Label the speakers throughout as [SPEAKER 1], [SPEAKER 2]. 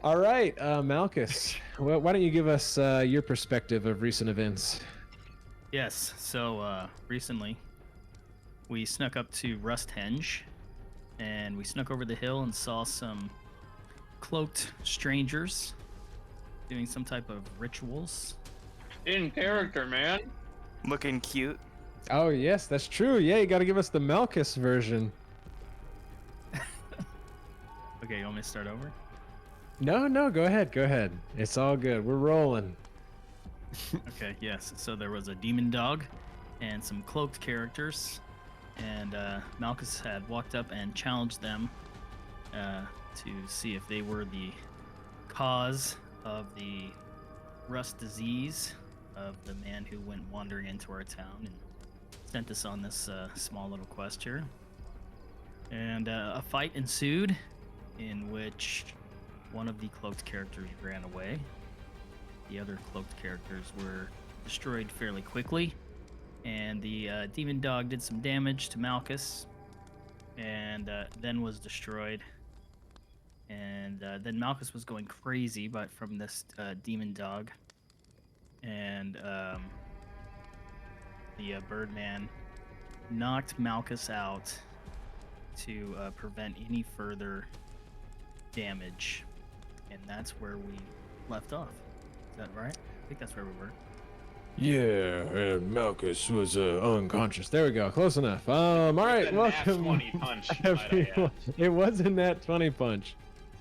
[SPEAKER 1] All right, Malchus, why don't you give us your perspective of recent events?
[SPEAKER 2] Yes, so recently we snuck up to Rusthenge and we snuck over the hill and saw some cloaked strangers doing some type of rituals.
[SPEAKER 3] In character, man.
[SPEAKER 4] Looking cute.
[SPEAKER 1] Oh, yes, that's true. Yeah, you got to give us the Malchus version.
[SPEAKER 2] Okay, you want me to start over?
[SPEAKER 1] No, go ahead. It's all good. We're rolling.
[SPEAKER 2] Okay, yes. So there was a demon dog and some cloaked characters, and Malchus had walked up and challenged them to see if they were the cause of the rust disease of the man who went wandering into our town and sent us on this small little quest here. And a fight ensued in which one of the cloaked characters ran away. The other cloaked characters were destroyed fairly quickly, and the demon dog did some damage to Malchus and then was destroyed. And then Malchus was going crazy from this demon dog, and the Birdman knocked Malchus out to prevent any further damage, and that's where we left off. Is that right? I think that's where we were.
[SPEAKER 1] Yeah, Malchus was unconscious. There we go. Close enough. All right, welcome.
[SPEAKER 3] 20 punch.
[SPEAKER 1] Everyone. It wasn't that 20 punch.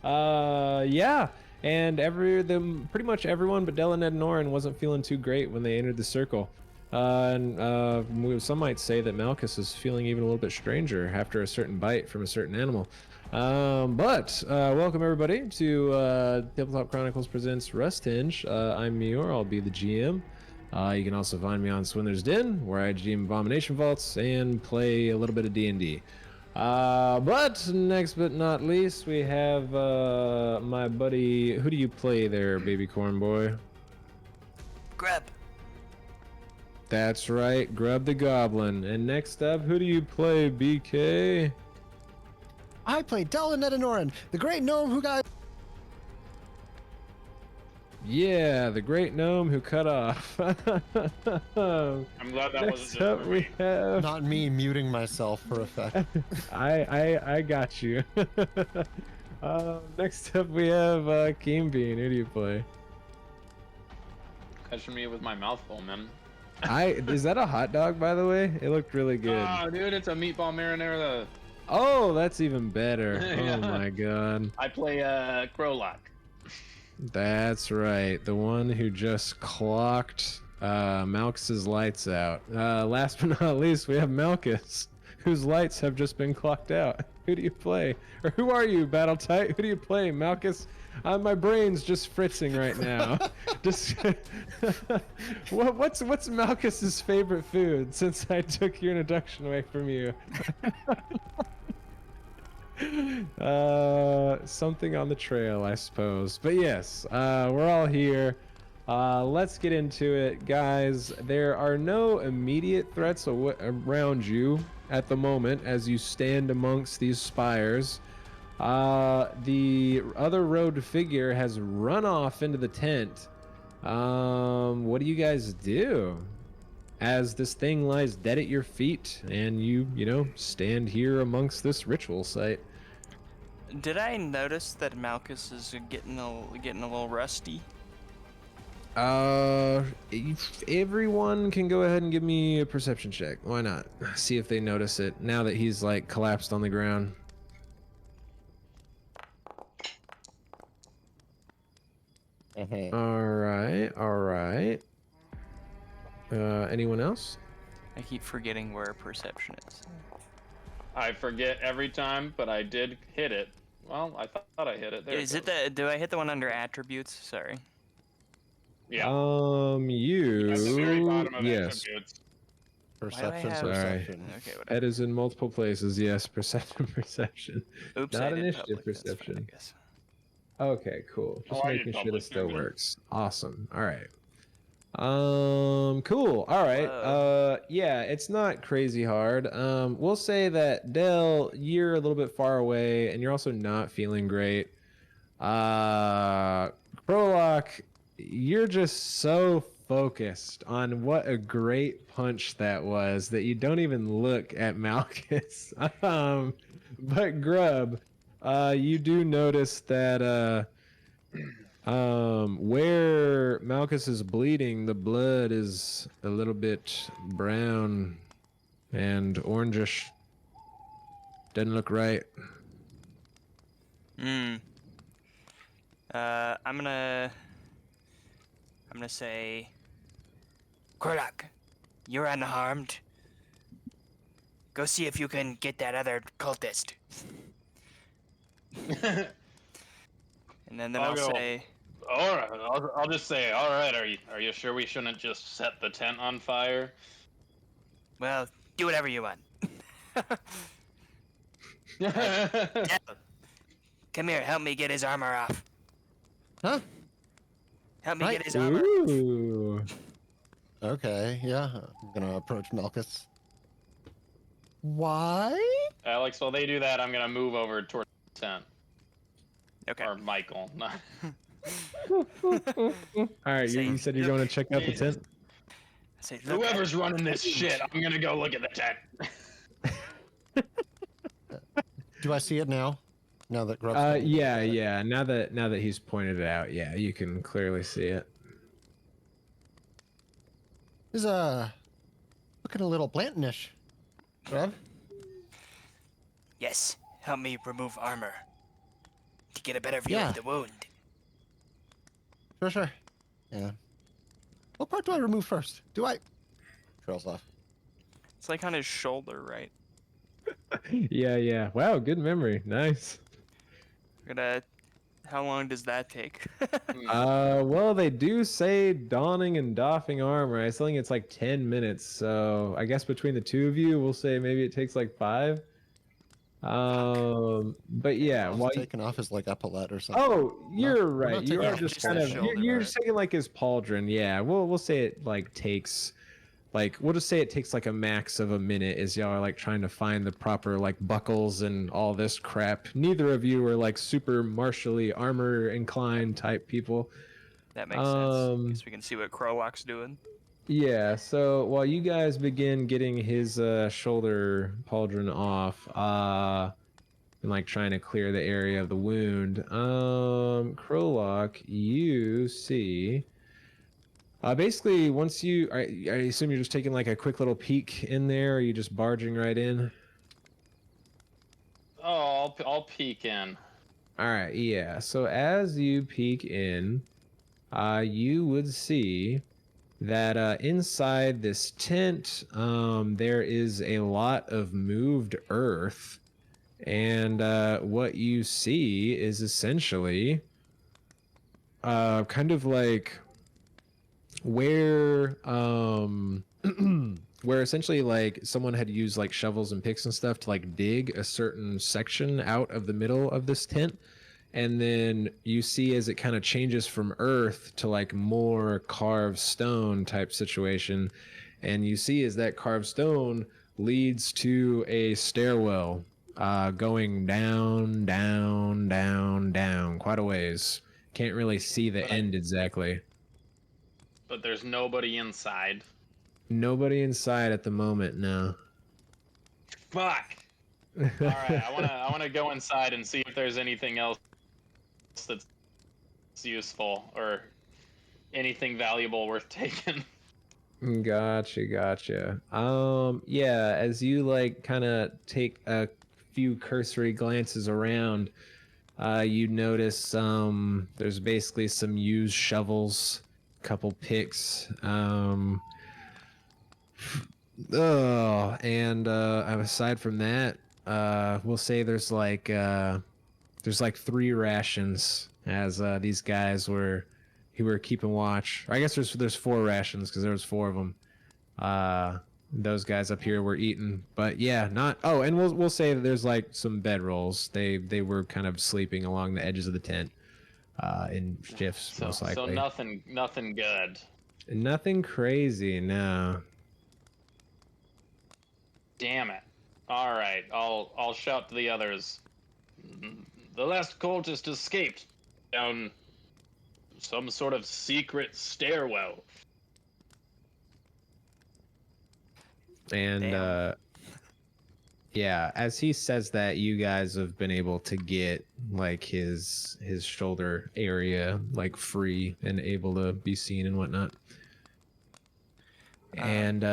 [SPEAKER 1] Yeah, and pretty much everyone but Dell and Ed and Norin wasn't feeling too great when they entered the circle. Some might say that Malchus is feeling even a little bit stranger after a certain bite from a certain animal. But welcome everybody to Tabletop Chronicles presents Rusthenge. I'm Meyore, I'll be the GM. You can also find me on Swindler's Den, where I GM Abomination Vaults and play a little bit of D&D. But next but not least, we have my buddy. Who do you play there, Babycornboi?
[SPEAKER 4] Grub.
[SPEAKER 1] That's right, Grub the Goblin. And next up, who do you play, BK?
[SPEAKER 5] I play Dell and Norin, the great gnome who got...
[SPEAKER 1] Yeah, the great gnome who cut off.
[SPEAKER 3] I'm glad that wasn't just for
[SPEAKER 1] we
[SPEAKER 3] me.
[SPEAKER 1] have...
[SPEAKER 5] Not me muting myself for effect.
[SPEAKER 1] I got you. Next up we have KeenBean. Who do you play?
[SPEAKER 3] Catching me with my mouth full, man.
[SPEAKER 1] Is that a hot dog, by the way? It looked really good.
[SPEAKER 3] Oh, dude, it's a meatball marinara.
[SPEAKER 1] Oh, that's even better.
[SPEAKER 3] Yeah.
[SPEAKER 1] Oh my god.
[SPEAKER 3] I play Crowlock.
[SPEAKER 1] That's right. The one who just clocked Malchus's lights out. Last but not least, we have Malchus, whose lights have just been clocked out. Who do you play? Or who are you, Battletight? Who do you play? Malchus? My brain's just fritzing right now. Just what's Malchus's favorite food since I took your introduction away from you? Something on the trail, I suppose. But yes, we're all here. Let's get into it, guys. There are no immediate threats around you at the moment as you stand amongst these spires. The other robed figure has run off into the tent. What do you guys do as this thing lies dead at your feet and you stand here amongst this ritual site?
[SPEAKER 4] Did I notice that Malchus is getting a little rusty?
[SPEAKER 1] Everyone can go ahead and give me a perception check. Why not? See if they notice it now that he's like collapsed on the ground. All right. Anyone else?
[SPEAKER 4] I keep forgetting where perception is.
[SPEAKER 3] I forget every time, but I did hit it. Well, I thought I hit it. There
[SPEAKER 4] Is it do I hit the one under attributes? Sorry.
[SPEAKER 3] Yeah.
[SPEAKER 1] You.
[SPEAKER 3] At the very bottom of
[SPEAKER 1] yes.
[SPEAKER 3] attributes.
[SPEAKER 5] Perception,
[SPEAKER 4] have-
[SPEAKER 5] perception.
[SPEAKER 4] Okay, whatever.
[SPEAKER 1] That is in multiple places. Yes, perception.
[SPEAKER 4] Oops,
[SPEAKER 1] Not
[SPEAKER 4] I did
[SPEAKER 1] initiative
[SPEAKER 4] public, that's fine,
[SPEAKER 1] perception.
[SPEAKER 4] I guess.
[SPEAKER 1] Okay, cool. Just
[SPEAKER 3] Oh, I did
[SPEAKER 1] making sure
[SPEAKER 3] public,
[SPEAKER 1] this still
[SPEAKER 3] never mind.
[SPEAKER 1] works. Awesome. All right. Cool. All right.
[SPEAKER 4] Whoa.
[SPEAKER 1] Yeah, it's not crazy hard. We'll say that Dell, you're a little bit far away and you're also not feeling great. Krolok, you're just so focused on what a great punch that was that you don't even look at Malchus. But Grub, you do notice that where Malchus is bleeding, the blood is a little bit brown and orangish. Doesn't look right.
[SPEAKER 4] I'm gonna say, Krolok, you're unharmed. Go see if you can get that other cultist. And then
[SPEAKER 3] I'll
[SPEAKER 4] I'll
[SPEAKER 3] go.
[SPEAKER 4] say,
[SPEAKER 3] All right, I'll just say, all right. Are you sure we shouldn't just set the tent on fire?
[SPEAKER 4] well, do whatever you want. Dell, come here, help me get his armor off.
[SPEAKER 5] Huh?
[SPEAKER 4] Help me
[SPEAKER 5] Right.
[SPEAKER 4] get his armor.
[SPEAKER 1] Ooh.
[SPEAKER 5] Okay, yeah. I'm gonna approach Malchus. Why?
[SPEAKER 3] Alex, while they do that, I'm gonna move over toward the tent.
[SPEAKER 4] Okay.
[SPEAKER 3] Or Michael.
[SPEAKER 1] All right, you said you're going to check out the tent?
[SPEAKER 4] I say, look,
[SPEAKER 3] Whoever's running this shit, I'm gonna go look at the tent.
[SPEAKER 5] Do I see it now? Now that Grub's
[SPEAKER 1] Yeah. Now that he's pointed it out, yeah, you can clearly see it.
[SPEAKER 5] He's looking a little Blantonish. Grub?
[SPEAKER 4] yes, help me remove armor to get a better view
[SPEAKER 5] Yeah.
[SPEAKER 4] of the wound.
[SPEAKER 5] Sure. Yeah. What part do I remove first? Do I? Trails off.
[SPEAKER 4] It's like on his shoulder, right?
[SPEAKER 1] Yeah. Wow, good memory. Nice.
[SPEAKER 4] How long does that take?
[SPEAKER 1] Well, they do say donning and doffing armor. I think it's like 10 minutes. So I guess between the two of you, we'll say maybe it takes like 5. But yeah,
[SPEAKER 5] Well, taking off his like epaulette or something.
[SPEAKER 1] Oh, you're
[SPEAKER 5] we're
[SPEAKER 1] right.
[SPEAKER 5] not
[SPEAKER 1] You
[SPEAKER 5] taking
[SPEAKER 1] are
[SPEAKER 5] off
[SPEAKER 1] just
[SPEAKER 4] just
[SPEAKER 1] kind
[SPEAKER 4] the
[SPEAKER 1] of
[SPEAKER 4] shoulder,
[SPEAKER 1] you're
[SPEAKER 4] right?
[SPEAKER 1] just taking like his pauldron. Yeah, we'll say it like takes like we'll just say it takes like a max of a minute as y'all are like trying to find the proper like buckles and all this crap. Neither of you are like super martially armor inclined type people.
[SPEAKER 4] That makes sense. Guess we can see what Krolok's doing.
[SPEAKER 1] Yeah, so while you guys begin getting his shoulder pauldron off, and like trying to clear the area of the wound, Krolok, you see basically once I assume you're just taking like a quick little peek in there, or are you just barging right in?
[SPEAKER 3] Oh, I'll peek in.
[SPEAKER 1] All right, yeah. So as you peek in, you would see that inside this tent, there is a lot of moved earth, and what you see is essentially kind of like where where essentially like someone had used like shovels and picks and stuff to like dig a certain section out of the middle of this tent, and then you see as it kind of changes from earth to like more carved stone type situation, and you see as that carved stone leads to a stairwell going down quite a ways. Can't really see the end exactly.
[SPEAKER 3] But there's nobody inside.
[SPEAKER 1] Nobody inside at the moment, no.
[SPEAKER 3] Fuck. All right, I wanna go inside and see if there's anything else that's useful or anything valuable worth taking.
[SPEAKER 1] Gotcha. Yeah, as you like kind of take a few cursory glances around, you notice there's basically some used shovels, couple picks, and aside from that, we'll say there's like 3 rations as these guys were keeping watch. Or I guess there's 4 rations because there was 4 of them. Those guys up here were eating, but yeah, not. Oh, and we'll say that there's like some bedrolls. They were kind of sleeping along the edges of the tent, in shifts most likely.
[SPEAKER 3] So nothing good.
[SPEAKER 1] Nothing crazy, no.
[SPEAKER 3] Damn it. All right, I'll shout to the others. The last cultist escaped down some sort of secret stairwell.
[SPEAKER 1] And
[SPEAKER 4] Damn.
[SPEAKER 1] yeah, as he says that, you guys have been able to get like his shoulder area like free and able to be seen and whatnot. And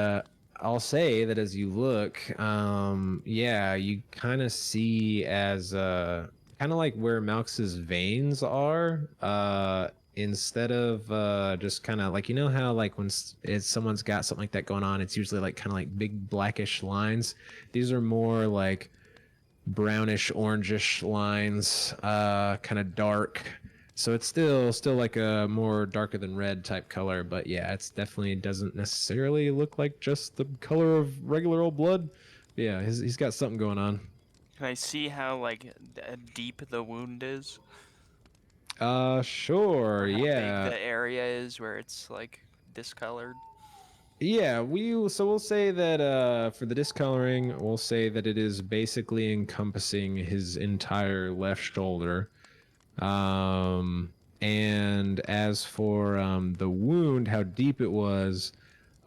[SPEAKER 1] I'll say that as you look, yeah, you kind of see as kind of like where Malx's veins are, instead of just kind of like, you know how like when someone's got something like that going on, it's usually like kind of like big blackish lines. These are more like brownish orangish lines, kind of dark. So it's still like a more darker than red type color, but yeah, it's definitely doesn't necessarily look like just the color of regular old blood. Yeah, he's got something going on.
[SPEAKER 4] Can I see how like deep the wound is?
[SPEAKER 1] Sure,
[SPEAKER 4] Or how
[SPEAKER 1] yeah.
[SPEAKER 4] big the area is where it's like discolored?
[SPEAKER 1] Yeah, we'll say that for the discoloring, we'll say that it is basically encompassing his entire left shoulder. And as for the wound, how deep it was,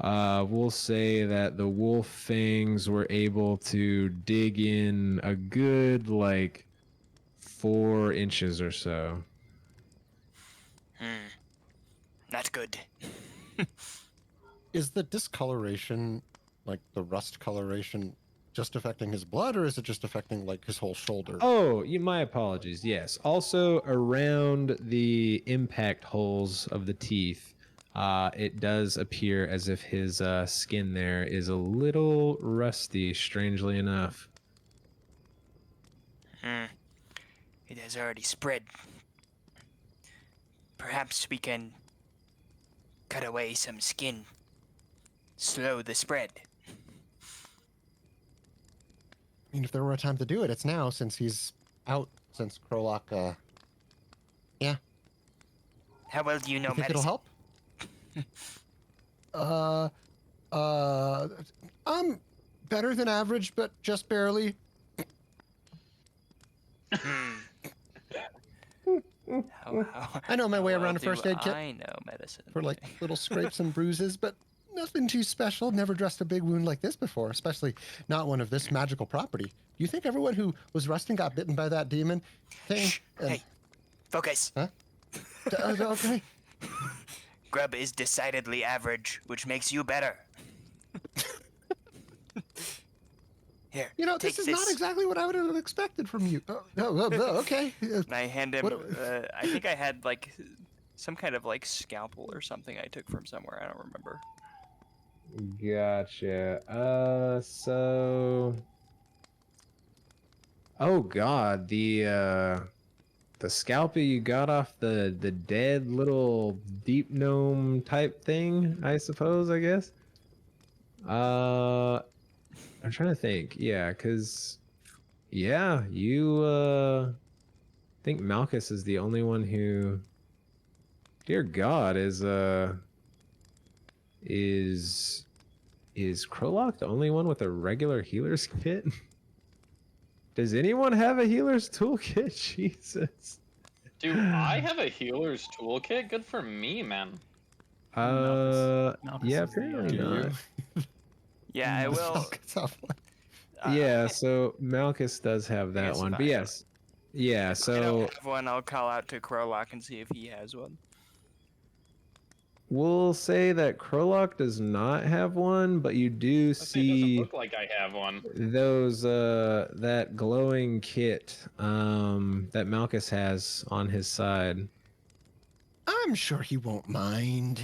[SPEAKER 1] we'll say that the wolf fangs were able to dig in a good like 4 inches or so.
[SPEAKER 4] Not good.
[SPEAKER 5] Is the discoloration, like the rust coloration, just affecting his blood, or is it just affecting like his whole shoulder?
[SPEAKER 1] Oh, my apologies. Yes. Also, around the impact holes of the teeth, it does appear as if his skin there is a little rusty, strangely enough.
[SPEAKER 4] It has already spread. Perhaps we can cut away some skin. Slow the spread.
[SPEAKER 5] I mean, if there were a time to do it, it's now, since he's out, since Krolak, yeah.
[SPEAKER 4] How well do you know
[SPEAKER 5] You think
[SPEAKER 4] medicine?
[SPEAKER 5] it'll help? I'm better than average, but just barely. I know my way around a first aid kit.
[SPEAKER 4] I know medicine.
[SPEAKER 5] For like little scrapes and bruises, but nothing too special. Never dressed a big wound like this before, especially not one of this magical property. Do you think everyone who was rusting got bitten by that demon thing?
[SPEAKER 4] Hey, focus.
[SPEAKER 5] Huh? Okay.
[SPEAKER 4] Grub is decidedly average, which makes you better. Here,
[SPEAKER 5] You know,
[SPEAKER 4] take
[SPEAKER 5] this is not exactly what I would have expected from you. Okay.
[SPEAKER 4] And I hand him.
[SPEAKER 5] What-
[SPEAKER 4] I think I had like some kind of like scalpel or something I took from somewhere. I don't remember.
[SPEAKER 1] Gotcha. So. Oh God, the scalpel you got off the dead little deep gnome type thing, I suppose. I guess. I'm trying to think. Yeah, cause yeah, you I think Malchus is the only one who. Dear God, is Krolak the only one with a regular healer's kit? Does anyone have a healer's toolkit? Jesus.
[SPEAKER 3] Do I have a healer's toolkit? Good for me, man.
[SPEAKER 2] Malchus
[SPEAKER 1] Yeah,
[SPEAKER 2] is the,
[SPEAKER 1] apparently
[SPEAKER 5] Do
[SPEAKER 1] not.
[SPEAKER 5] you?
[SPEAKER 4] Yeah, I will.
[SPEAKER 1] Yeah, so Malchus does have that
[SPEAKER 4] guess
[SPEAKER 1] one.
[SPEAKER 4] if
[SPEAKER 1] But
[SPEAKER 4] I-
[SPEAKER 1] yes. Yeah,
[SPEAKER 4] If I
[SPEAKER 1] so
[SPEAKER 4] don't have one, I'll call out to Krolak and see if he has one.
[SPEAKER 1] we'll say that Krolak does not have one, but you do
[SPEAKER 3] It doesn't
[SPEAKER 1] see
[SPEAKER 3] look like I have one.
[SPEAKER 1] those that glowing kit that Malchus has on his side.
[SPEAKER 5] I'm sure he won't mind.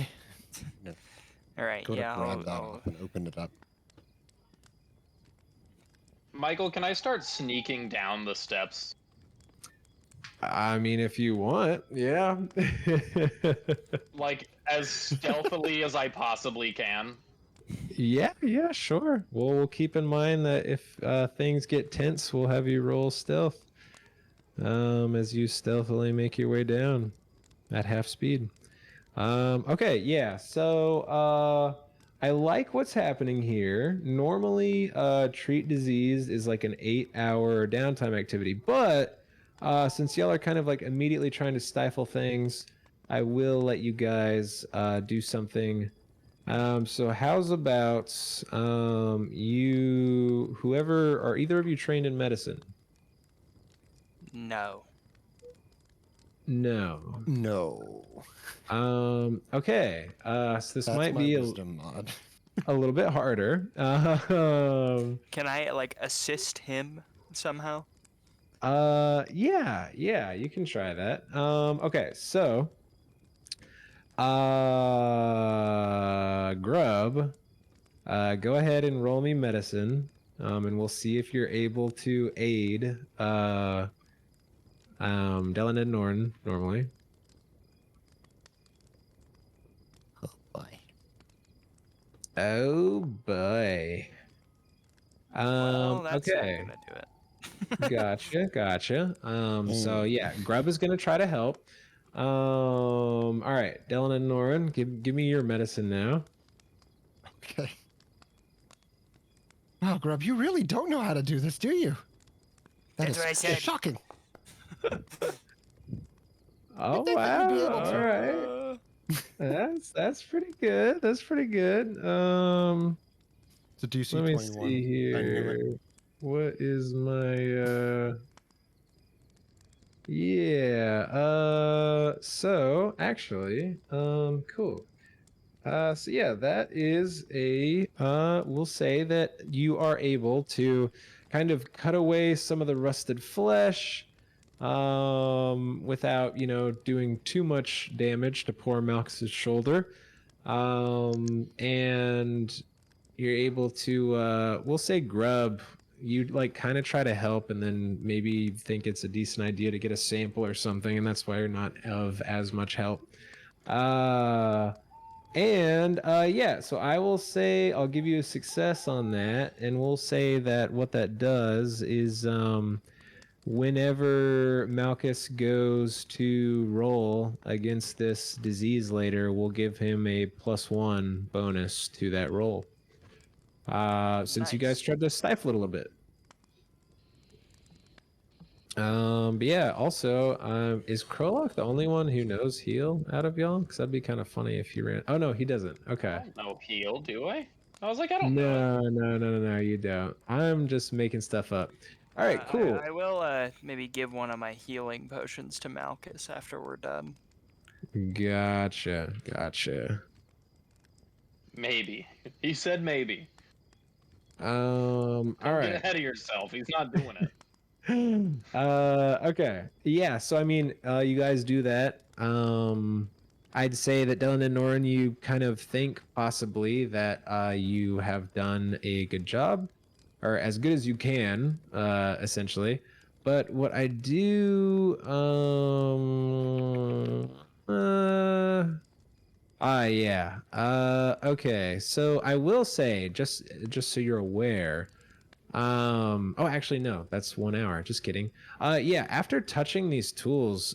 [SPEAKER 4] All right,
[SPEAKER 5] Go
[SPEAKER 4] yeah,
[SPEAKER 5] to grab
[SPEAKER 4] I'll,
[SPEAKER 5] that
[SPEAKER 4] I'll,
[SPEAKER 5] off and open it up.
[SPEAKER 3] Michael, can I start sneaking down the steps?
[SPEAKER 1] I mean, if you want, yeah.
[SPEAKER 3] Like, as stealthily as I possibly can?
[SPEAKER 1] Yeah, sure. Well, we'll keep in mind that if things get tense, we'll have you roll stealth as you stealthily make your way down at half speed. Okay, yeah. So I like what's happening here. Normally, treat disease is like an 8-hour downtime activity, but since y'all are kind of like immediately trying to stifle things, I will let you guys do something. So how's about you, whoever, are either of you trained in medicine?
[SPEAKER 4] No.
[SPEAKER 1] No.
[SPEAKER 5] No.
[SPEAKER 1] Okay. So this
[SPEAKER 5] That's
[SPEAKER 1] might
[SPEAKER 5] my
[SPEAKER 1] be
[SPEAKER 5] wisdom mod.
[SPEAKER 1] a little bit harder.
[SPEAKER 4] Can I like assist him somehow?
[SPEAKER 1] Yeah, you can try that. Okay, so Grub, go ahead and roll me medicine. And we'll see if you're able to aid Dylan and Norton normally.
[SPEAKER 5] Oh boy.
[SPEAKER 1] Oh boy.
[SPEAKER 4] Well, that's not
[SPEAKER 1] Okay.
[SPEAKER 4] gonna do it.
[SPEAKER 1] Gotcha. So yeah, Grub is gonna try to help. All right, Dylan and Norrin, give me your medicine now.
[SPEAKER 5] Okay. Wow, Grub, you really don't know how to do this, do you?
[SPEAKER 4] That's what I said.
[SPEAKER 5] Shocking.
[SPEAKER 1] Oh
[SPEAKER 5] think that you'd be able
[SPEAKER 1] wow! All
[SPEAKER 5] to.
[SPEAKER 1] right, that's pretty good. That's pretty good.
[SPEAKER 5] It's a DC
[SPEAKER 1] Let me
[SPEAKER 5] 21.
[SPEAKER 1] see
[SPEAKER 5] I knew it.
[SPEAKER 1] here. What is my Yeah. So actually, cool. So yeah, that is we'll say that you are able to kind of cut away some of the rusted flesh, without, doing too much damage to poor Malchus's shoulder. And you're able to, we'll say Grub, you like kind of try to help and then maybe think it's a decent idea to get a sample or something, and that's why you're not of as much help. Yeah, so I will say I'll give you a success on that, and we'll say that what that does is whenever Malchus goes to roll against this disease later, we'll give him a +1 bonus to that roll. Since you guys
[SPEAKER 4] Nice.
[SPEAKER 1] tried to stifle it a little bit. But yeah, also, is Krolok the only one who knows heal out of y'all? Because that'd be kind of funny if he ran. Oh no, he doesn't. Okay.
[SPEAKER 3] I don't know heal, do I? I was like, I don't know it.
[SPEAKER 1] No, you don't. I'm just making stuff up. All right, cool.
[SPEAKER 4] I will maybe give one of my healing potions to Malchus after we're done.
[SPEAKER 1] Gotcha.
[SPEAKER 3] Maybe. He said maybe.
[SPEAKER 1] All
[SPEAKER 3] Don't
[SPEAKER 1] right.
[SPEAKER 3] get ahead of yourself. He's not doing it.
[SPEAKER 1] Okay. Yeah, so I mean, you guys do that. I'd say that Dylan and Norin, you kind of think possibly that you have done a good job, or as good as you can, essentially. But what I do, yeah. Okay. So I will say, just so you're aware, oh, actually, no, that's 1 hour. Just kidding. Yeah, after touching these tools,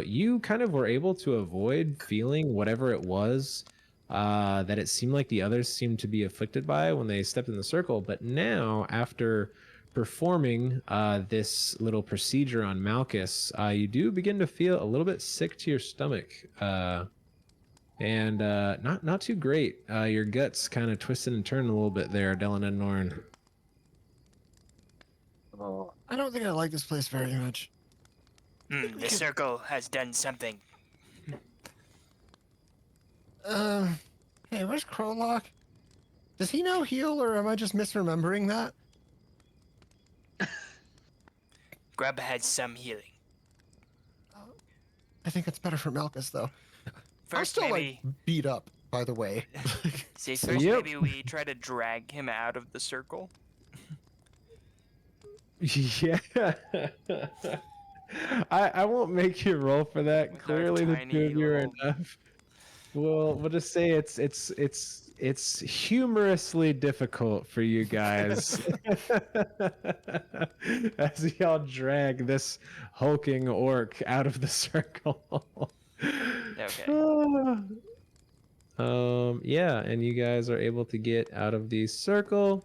[SPEAKER 1] you kind of were able to avoid feeling whatever it was that it seemed like the others seemed to be afflicted by when they stepped in the circle. But now, after performing this little procedure on Malchus, you do begin to feel a little bit sick to your stomach. And not too great. Your guts kind of twisted and turned a little bit there, Dylan and Norn.
[SPEAKER 5] Oh, I don't think I like this place very much.
[SPEAKER 4] The circle has done something.
[SPEAKER 5] Hey, where's Krolok? Does he know heal, or am I just misremembering that?
[SPEAKER 4] Grub had some healing.
[SPEAKER 5] I think it's better for Malchus, though. I'm
[SPEAKER 4] First,
[SPEAKER 5] still,
[SPEAKER 4] maybe.
[SPEAKER 5] like, beat up, by the way.
[SPEAKER 4] See, first
[SPEAKER 1] Yep.
[SPEAKER 4] maybe we try to drag him out of the circle.
[SPEAKER 1] Yeah. I won't make you roll for that.
[SPEAKER 4] With our
[SPEAKER 1] Clearly the
[SPEAKER 4] tiny
[SPEAKER 1] two of you are
[SPEAKER 4] little-
[SPEAKER 1] enough. We'll just say it's humorously difficult for you guys as y'all drag this hulking orc out of the circle.
[SPEAKER 4] Okay.
[SPEAKER 1] Yeah, and you guys are able to get out of the circle.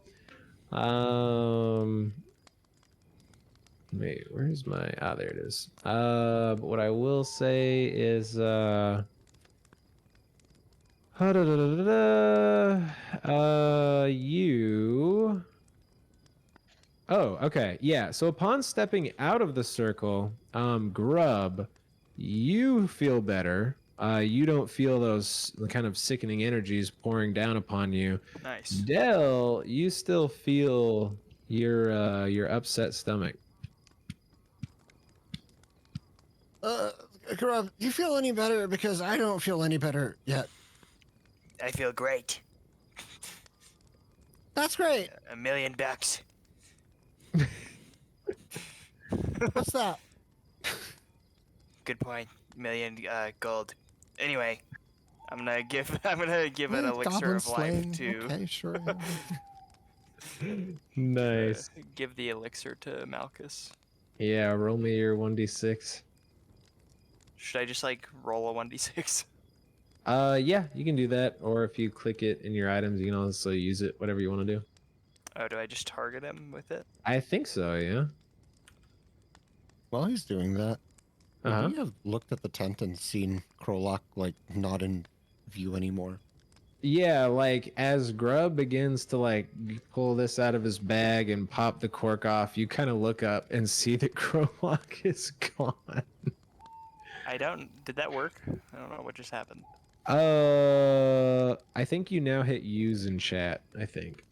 [SPEAKER 1] Wait, where's my... Ah, there it is. But what I will say is... you... Oh, okay. Yeah. So upon stepping out of the circle, Grub, you feel better. You don't feel those kind of sickening energies pouring down upon you.
[SPEAKER 4] Nice.
[SPEAKER 1] Dell, you still feel your upset stomach.
[SPEAKER 5] Grub, do you feel any better? Because I don't feel any better yet.
[SPEAKER 4] I feel great.
[SPEAKER 5] That's great.
[SPEAKER 4] $1 million bucks.
[SPEAKER 5] What's that?
[SPEAKER 4] Good point. Million gold. Anyway, I'm gonna give an elixir
[SPEAKER 5] Goblin
[SPEAKER 4] of
[SPEAKER 5] slaying.
[SPEAKER 4] life to
[SPEAKER 5] Okay, sure.
[SPEAKER 1] Nice.
[SPEAKER 4] give the elixir to Malchus.
[SPEAKER 1] Yeah, roll me your 1d6.
[SPEAKER 4] Should I just like roll a 1d6?
[SPEAKER 1] Yeah, you can do that. Or if you click it in your items, you can also use it, whatever you want to do.
[SPEAKER 4] Oh, do I just target him with it?
[SPEAKER 1] I think so, yeah.
[SPEAKER 5] While he's doing that,
[SPEAKER 1] Uh-huh.
[SPEAKER 5] would we have looked at the tent and seen Krolak, like, not in view anymore?
[SPEAKER 1] Yeah, like as Grub begins to like pull this out of his bag and pop the cork off, you kind of look up and see that Krolak is gone.
[SPEAKER 4] Did that work? I don't know what just happened.
[SPEAKER 1] I think you now hit use in chat, I think.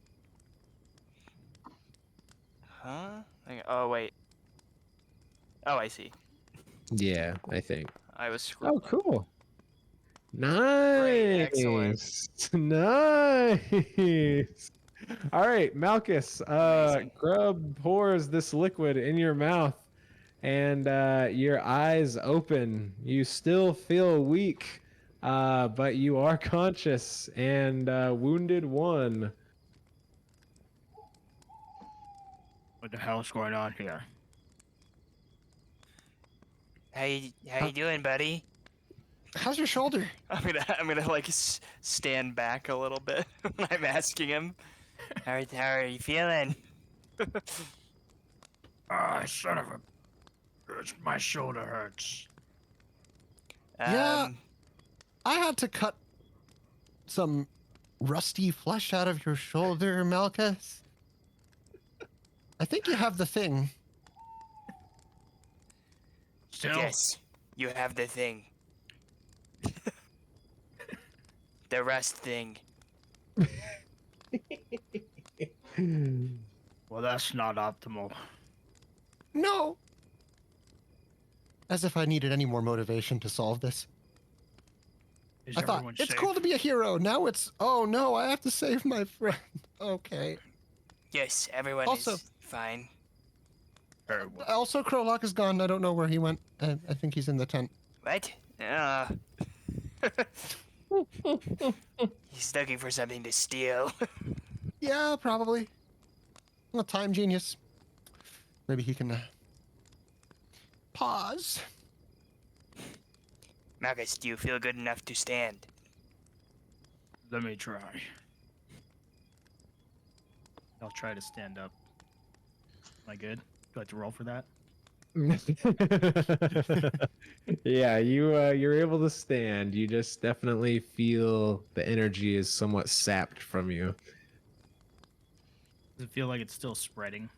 [SPEAKER 4] Huh? Oh, wait. Oh, I see.
[SPEAKER 1] Yeah, I think.
[SPEAKER 4] I was
[SPEAKER 1] Oh,
[SPEAKER 4] screwed.
[SPEAKER 1] cool. Nice.
[SPEAKER 4] excellent.
[SPEAKER 1] Nice. All right, Malchus,
[SPEAKER 4] Amazing.
[SPEAKER 1] Grub pours this liquid in your mouth and your eyes open. You still feel weak, but you are conscious and wounded one.
[SPEAKER 2] What the hell's going on here?
[SPEAKER 4] How you doing, buddy?
[SPEAKER 5] How's your shoulder?
[SPEAKER 4] I'm gonna like stand back a little bit when I'm asking him. How are you feeling?
[SPEAKER 2] Ah, son of a... My shoulder hurts.
[SPEAKER 5] Yeah. I had to cut some rusty flesh out of your shoulder, Malchus. I think you have the thing.
[SPEAKER 2] Still?
[SPEAKER 4] Yes, you have the thing. The rust thing.
[SPEAKER 2] Well, that's not optimal.
[SPEAKER 5] No. As if I needed any more motivation to solve this.
[SPEAKER 2] Is
[SPEAKER 5] I thought,
[SPEAKER 2] everyone
[SPEAKER 5] it's
[SPEAKER 2] safe?
[SPEAKER 5] cool to be a hero. Now it's, oh no, I have to save my friend. Okay.
[SPEAKER 4] Yes, everyone
[SPEAKER 5] Also-
[SPEAKER 4] is fine.
[SPEAKER 2] Very well.
[SPEAKER 5] Also, Krolak is gone. I don't know where he went. I think he's in the tent.
[SPEAKER 4] What? He's looking for something to steal.
[SPEAKER 5] Yeah, probably. Well, time genius. Maybe he can pause.
[SPEAKER 4] Malchus, do you feel good enough to stand?
[SPEAKER 2] Let me try. I'll try to stand up. Am I good? Do I have to roll for that?
[SPEAKER 1] Yeah, you're able to stand. You just definitely feel the energy is somewhat sapped from you.
[SPEAKER 2] Does it feel like it's still spreading?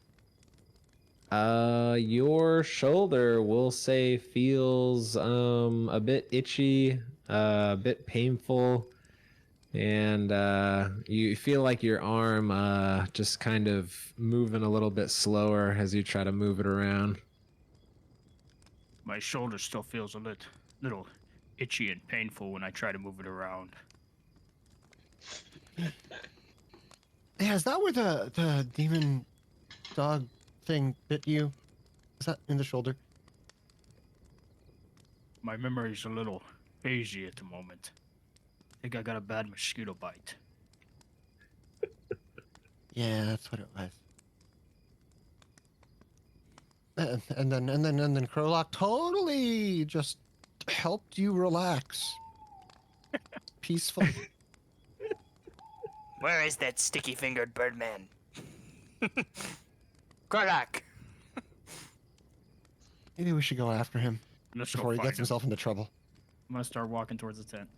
[SPEAKER 1] Your shoulder, we'll say, feels a bit itchy, a bit painful, and you feel like your arm just kind of moving a little bit slower as you try to move it around.
[SPEAKER 2] My shoulder still feels a little itchy and painful when I try to move it around.
[SPEAKER 5] Yeah, is that where the demon dog thing bit you? Is that in the shoulder?
[SPEAKER 2] My memory's a little hazy at the moment. I think I got a bad mosquito bite.
[SPEAKER 5] Yeah, that's what it was. And then Krolak totally just helped you relax. Peacefully.
[SPEAKER 4] Where is that sticky-fingered birdman? Krolak!
[SPEAKER 5] Maybe we should go after him
[SPEAKER 2] Let's go
[SPEAKER 5] before he
[SPEAKER 2] find
[SPEAKER 5] gets
[SPEAKER 2] him.
[SPEAKER 5] himself into trouble.
[SPEAKER 2] I'm gonna start walking towards the tent.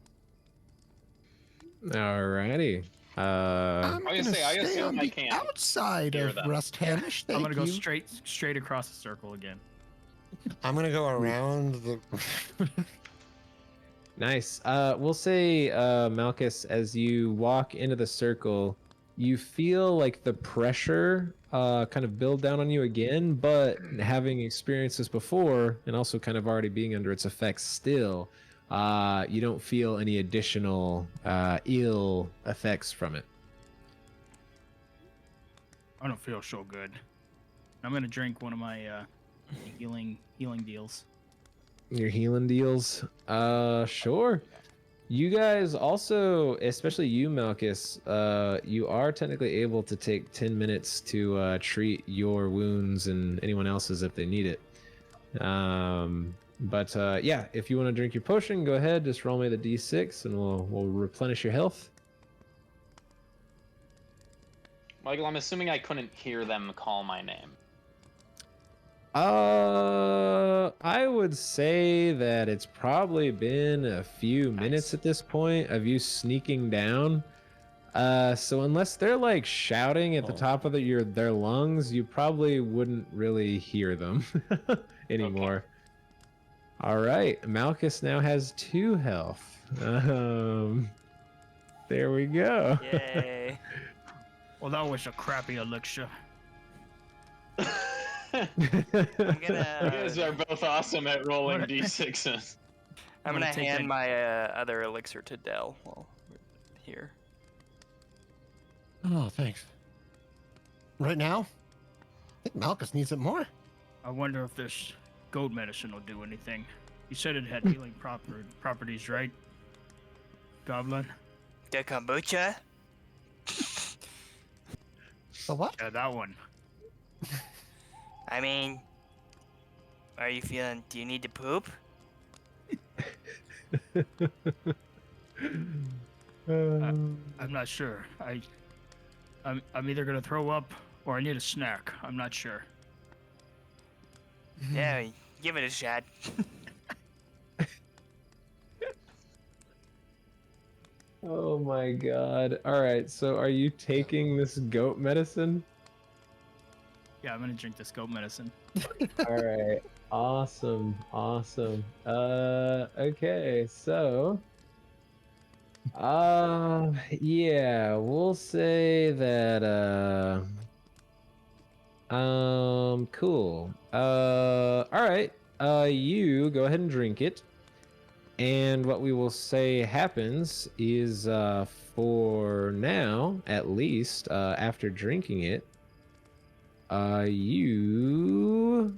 [SPEAKER 1] Alrighty.
[SPEAKER 5] I'm
[SPEAKER 3] I was
[SPEAKER 5] gonna
[SPEAKER 3] gonna say, I
[SPEAKER 5] stay
[SPEAKER 3] assume
[SPEAKER 5] on
[SPEAKER 3] I
[SPEAKER 5] the
[SPEAKER 3] can't
[SPEAKER 5] outside
[SPEAKER 3] hear
[SPEAKER 5] of
[SPEAKER 3] them.
[SPEAKER 5] Rusthenge.
[SPEAKER 2] I'm
[SPEAKER 5] Thank
[SPEAKER 2] gonna go
[SPEAKER 5] you.
[SPEAKER 2] straight across the circle again.
[SPEAKER 5] I'm gonna go around the.
[SPEAKER 1] Nice. We'll say, Malchus, as you walk into the circle, you feel like the pressure kind of build down on you again, but having experienced this before and also kind of already being under its effects still, you don't feel any additional ill effects from it.
[SPEAKER 2] I don't feel so good. I'm gonna drink one of my healing deals.
[SPEAKER 1] Your healing deals? Sure. You guys also, especially you, Malchus, you are technically able to take 10 minutes to treat your wounds and anyone else's if they need it. But yeah, if you want to drink your potion, go ahead. Just roll me the d6 and we'll replenish your health.
[SPEAKER 3] Michael, I'm assuming I couldn't hear them call my name.
[SPEAKER 1] I would say that it's probably been a few minutes at this point of you sneaking down. So unless they're like shouting at the top of their lungs, you probably wouldn't really hear them anymore.
[SPEAKER 3] Okay.
[SPEAKER 1] All right, Malchus now has 2 health. There we go.
[SPEAKER 4] Yay.
[SPEAKER 2] Well, that was a crappy elixir.
[SPEAKER 4] I'm
[SPEAKER 3] You
[SPEAKER 4] gonna.
[SPEAKER 3] guys are both awesome at rolling d6s.
[SPEAKER 4] I'm gonna
[SPEAKER 2] take
[SPEAKER 4] hand
[SPEAKER 2] that-
[SPEAKER 4] my other elixir to Dell while we're here.
[SPEAKER 5] Oh, thanks. Right now, I think Malchus needs it more.
[SPEAKER 2] I wonder if this goat medicine will do anything. You said it had healing properties, right? Goblin?
[SPEAKER 4] The kombucha?
[SPEAKER 5] The what?
[SPEAKER 2] Yeah, that one.
[SPEAKER 4] I mean, are you feeling? Do you need to poop?
[SPEAKER 2] I'm not sure. I'm either gonna throw up or I need a snack. I'm not sure.
[SPEAKER 4] Yeah, give it a shot.
[SPEAKER 1] Oh my god. All right, so are you taking this goat medicine?
[SPEAKER 2] Yeah, I'm gonna drink this goat medicine.
[SPEAKER 1] All right. Awesome. Okay. So yeah, we'll say that cool. All right. You go ahead and drink it. And what we will say happens is for now, at least, after drinking it, you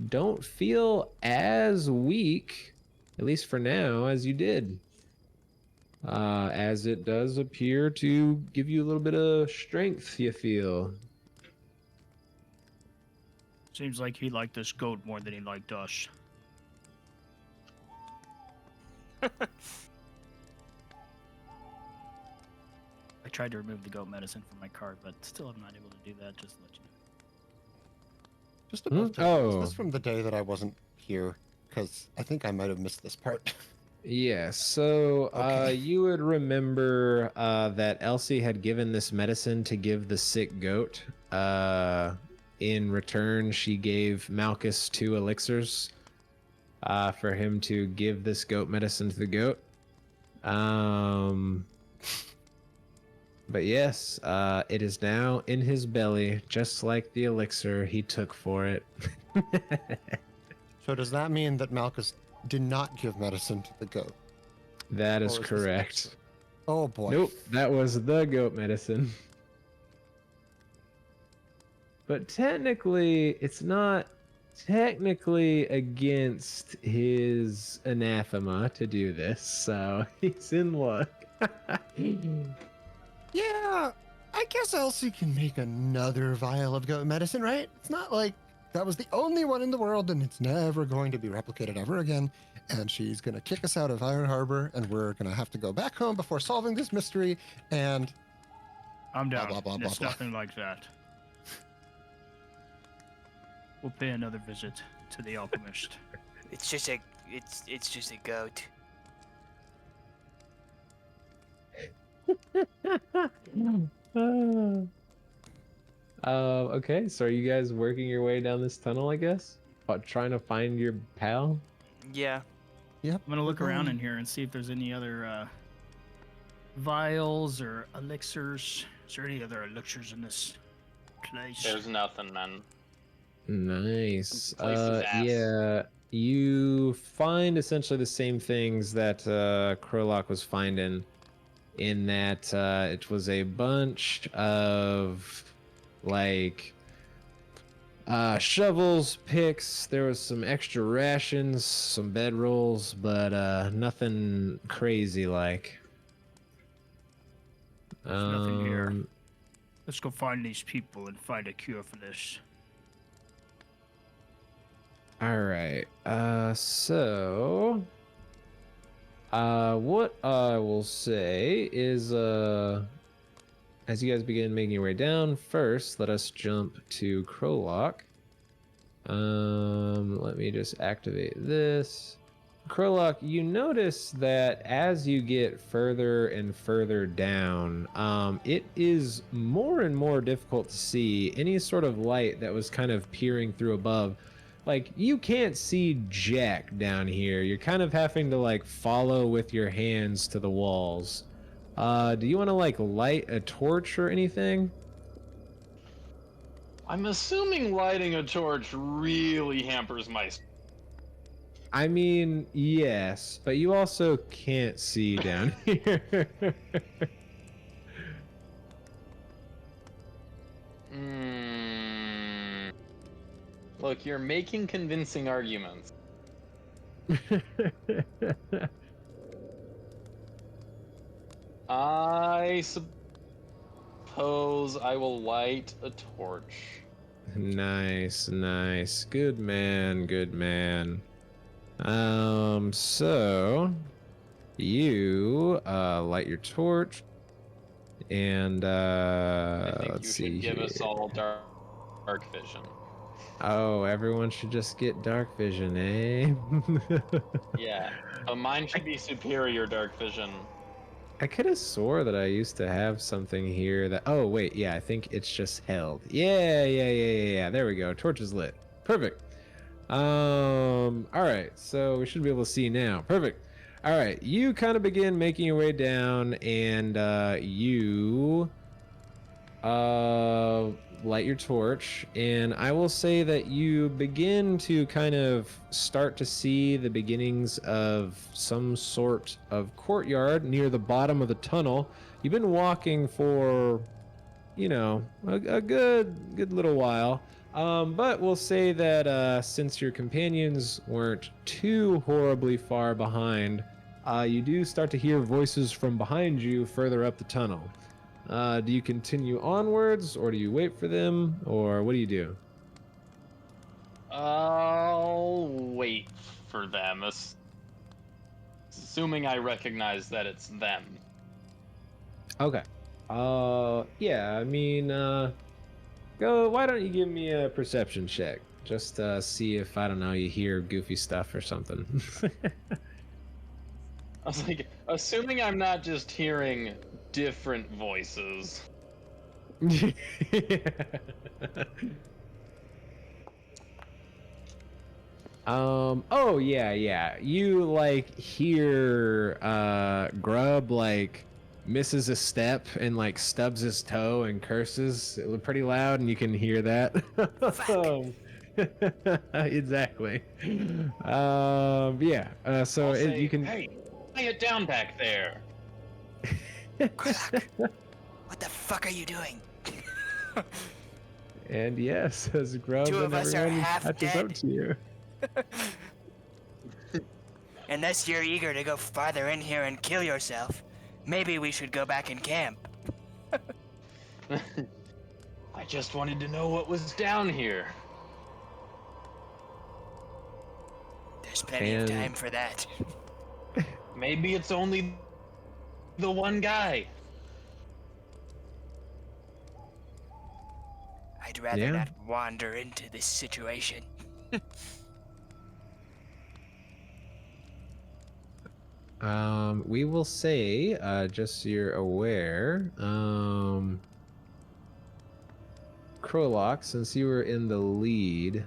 [SPEAKER 1] don't feel as weak, at least for now, as you did. As it does appear to give you a little bit of strength, you feel.
[SPEAKER 2] Seems like he liked this goat more than he liked us. I tried to remove the goat medicine from my card, but still I'm not able to do that, just to let you know.
[SPEAKER 5] Just about
[SPEAKER 1] Oh.
[SPEAKER 5] Is this from the day that I wasn't here? Because I think I might have missed this part.
[SPEAKER 1] Yeah, so
[SPEAKER 5] Okay.
[SPEAKER 1] you would remember that Elsie had given this medicine to give the sick goat. In return, she gave Malchus 2 elixirs for him to give this goat medicine to the goat. But yes, it is now in his belly, just like the elixir he took for it.
[SPEAKER 5] So does that mean that Malchus did not give medicine to the goat?
[SPEAKER 1] That
[SPEAKER 5] Or
[SPEAKER 1] is
[SPEAKER 5] is this
[SPEAKER 1] correct.
[SPEAKER 5] elixir? Oh boy.
[SPEAKER 1] Nope, that was the goat medicine. But technically, it's not technically against his anathema to do this, so he's in luck.
[SPEAKER 5] Yeah, I guess Elsie can make another vial of goat medicine, right? It's not like that was the only one in the world and it's never going to be replicated ever again. And she's going to kick us out of Iron Harbor and we're going to have to go back home before solving this mystery. And
[SPEAKER 2] I'm down.
[SPEAKER 5] blah, blah, blah,
[SPEAKER 2] It's
[SPEAKER 5] blah.
[SPEAKER 2] nothing like that. We'll pay another visit to the alchemist.
[SPEAKER 4] It's just a goat.
[SPEAKER 1] Okay, so are you guys working your way down this tunnel, I guess? Trying to find your pal?
[SPEAKER 4] Yeah.
[SPEAKER 5] Yep.
[SPEAKER 2] I'm gonna look around in here and see if there's any other vials or elixirs. Is there any other elixirs in this place?
[SPEAKER 3] There's nothing, man.
[SPEAKER 1] Nice.
[SPEAKER 3] Place is ass.
[SPEAKER 1] Yeah, you find essentially the same things that Krolok was finding, in that it was a bunch of like shovels, picks. There was some extra rations, some bedrolls, but nothing crazy like.
[SPEAKER 2] There's nothing here. Let's go find these people and find a cure for this.
[SPEAKER 1] All right. So what I will say is as you guys begin making your way down, first let us jump to Krolok. Let me just activate this. Krolok, you notice that as you get further and further down, it is more and more difficult to see any sort of light that was kind of peering through above. Like, you can't see jack down here. You're kind of having to like follow with your hands to the walls. Do you want to like light a torch or anything?
[SPEAKER 3] I'm assuming lighting a torch really hampers my.
[SPEAKER 1] I mean, yes, but you also can't see down here.
[SPEAKER 3] Look, you're making convincing arguments. I suppose I will light a torch.
[SPEAKER 1] Nice, nice. Good man, good man. So you light your torch, and
[SPEAKER 3] I think
[SPEAKER 1] let's
[SPEAKER 3] you
[SPEAKER 1] see
[SPEAKER 3] should give
[SPEAKER 1] here.
[SPEAKER 3] us all dark vision.
[SPEAKER 1] Oh, everyone should just get dark vision, eh?
[SPEAKER 3] Yeah, but mine should be superior dark vision.
[SPEAKER 1] I could have swore that I used to have something here that. Oh wait, yeah, I think it's just held. Yeah. There we go. Torch is lit. Perfect. All right, so we should be able to see now. Perfect. All right, you kind of begin making your way down, and you light your torch, and I will say that you begin to kind of start to see the beginnings of some sort of courtyard near the bottom of the tunnel. You've been walking for, you know, a good little while. But we'll say that since your companions weren't too horribly far behind, you do start to hear voices from behind you further up the tunnel. Do you continue onwards, or do you wait for them, or what do you do?
[SPEAKER 3] I'll wait for them, assuming I recognize that it's them.
[SPEAKER 1] Okay. Yeah, I mean, go, why don't you give me a perception check? Just see if, I don't know, you hear goofy stuff or something.
[SPEAKER 3] I was like, assuming I'm not just hearing different voices.
[SPEAKER 1] Oh yeah. You like hear Grub like misses a step and like stubs his toe and curses pretty loud, and you can hear that. Exactly. Yeah. So
[SPEAKER 3] I'll say,
[SPEAKER 1] you can.
[SPEAKER 3] hey, lay it down back there.
[SPEAKER 4] Krolok, what the fuck are you doing?
[SPEAKER 1] And yes, as Grub
[SPEAKER 4] Two
[SPEAKER 1] and
[SPEAKER 4] of us are
[SPEAKER 1] everyone
[SPEAKER 4] half
[SPEAKER 1] catches up
[SPEAKER 4] dead.
[SPEAKER 1] to you.
[SPEAKER 4] Unless you're eager to go farther in here and kill yourself, maybe we should go back and camp.
[SPEAKER 3] I just wanted to know what was down here.
[SPEAKER 4] There's plenty
[SPEAKER 1] And-
[SPEAKER 4] of time for that.
[SPEAKER 3] Maybe it's only the one guy.
[SPEAKER 4] I'd rather
[SPEAKER 1] Yeah.
[SPEAKER 4] not wander into this situation.
[SPEAKER 1] We will say, just so you're aware, Krolok, since you were in the lead,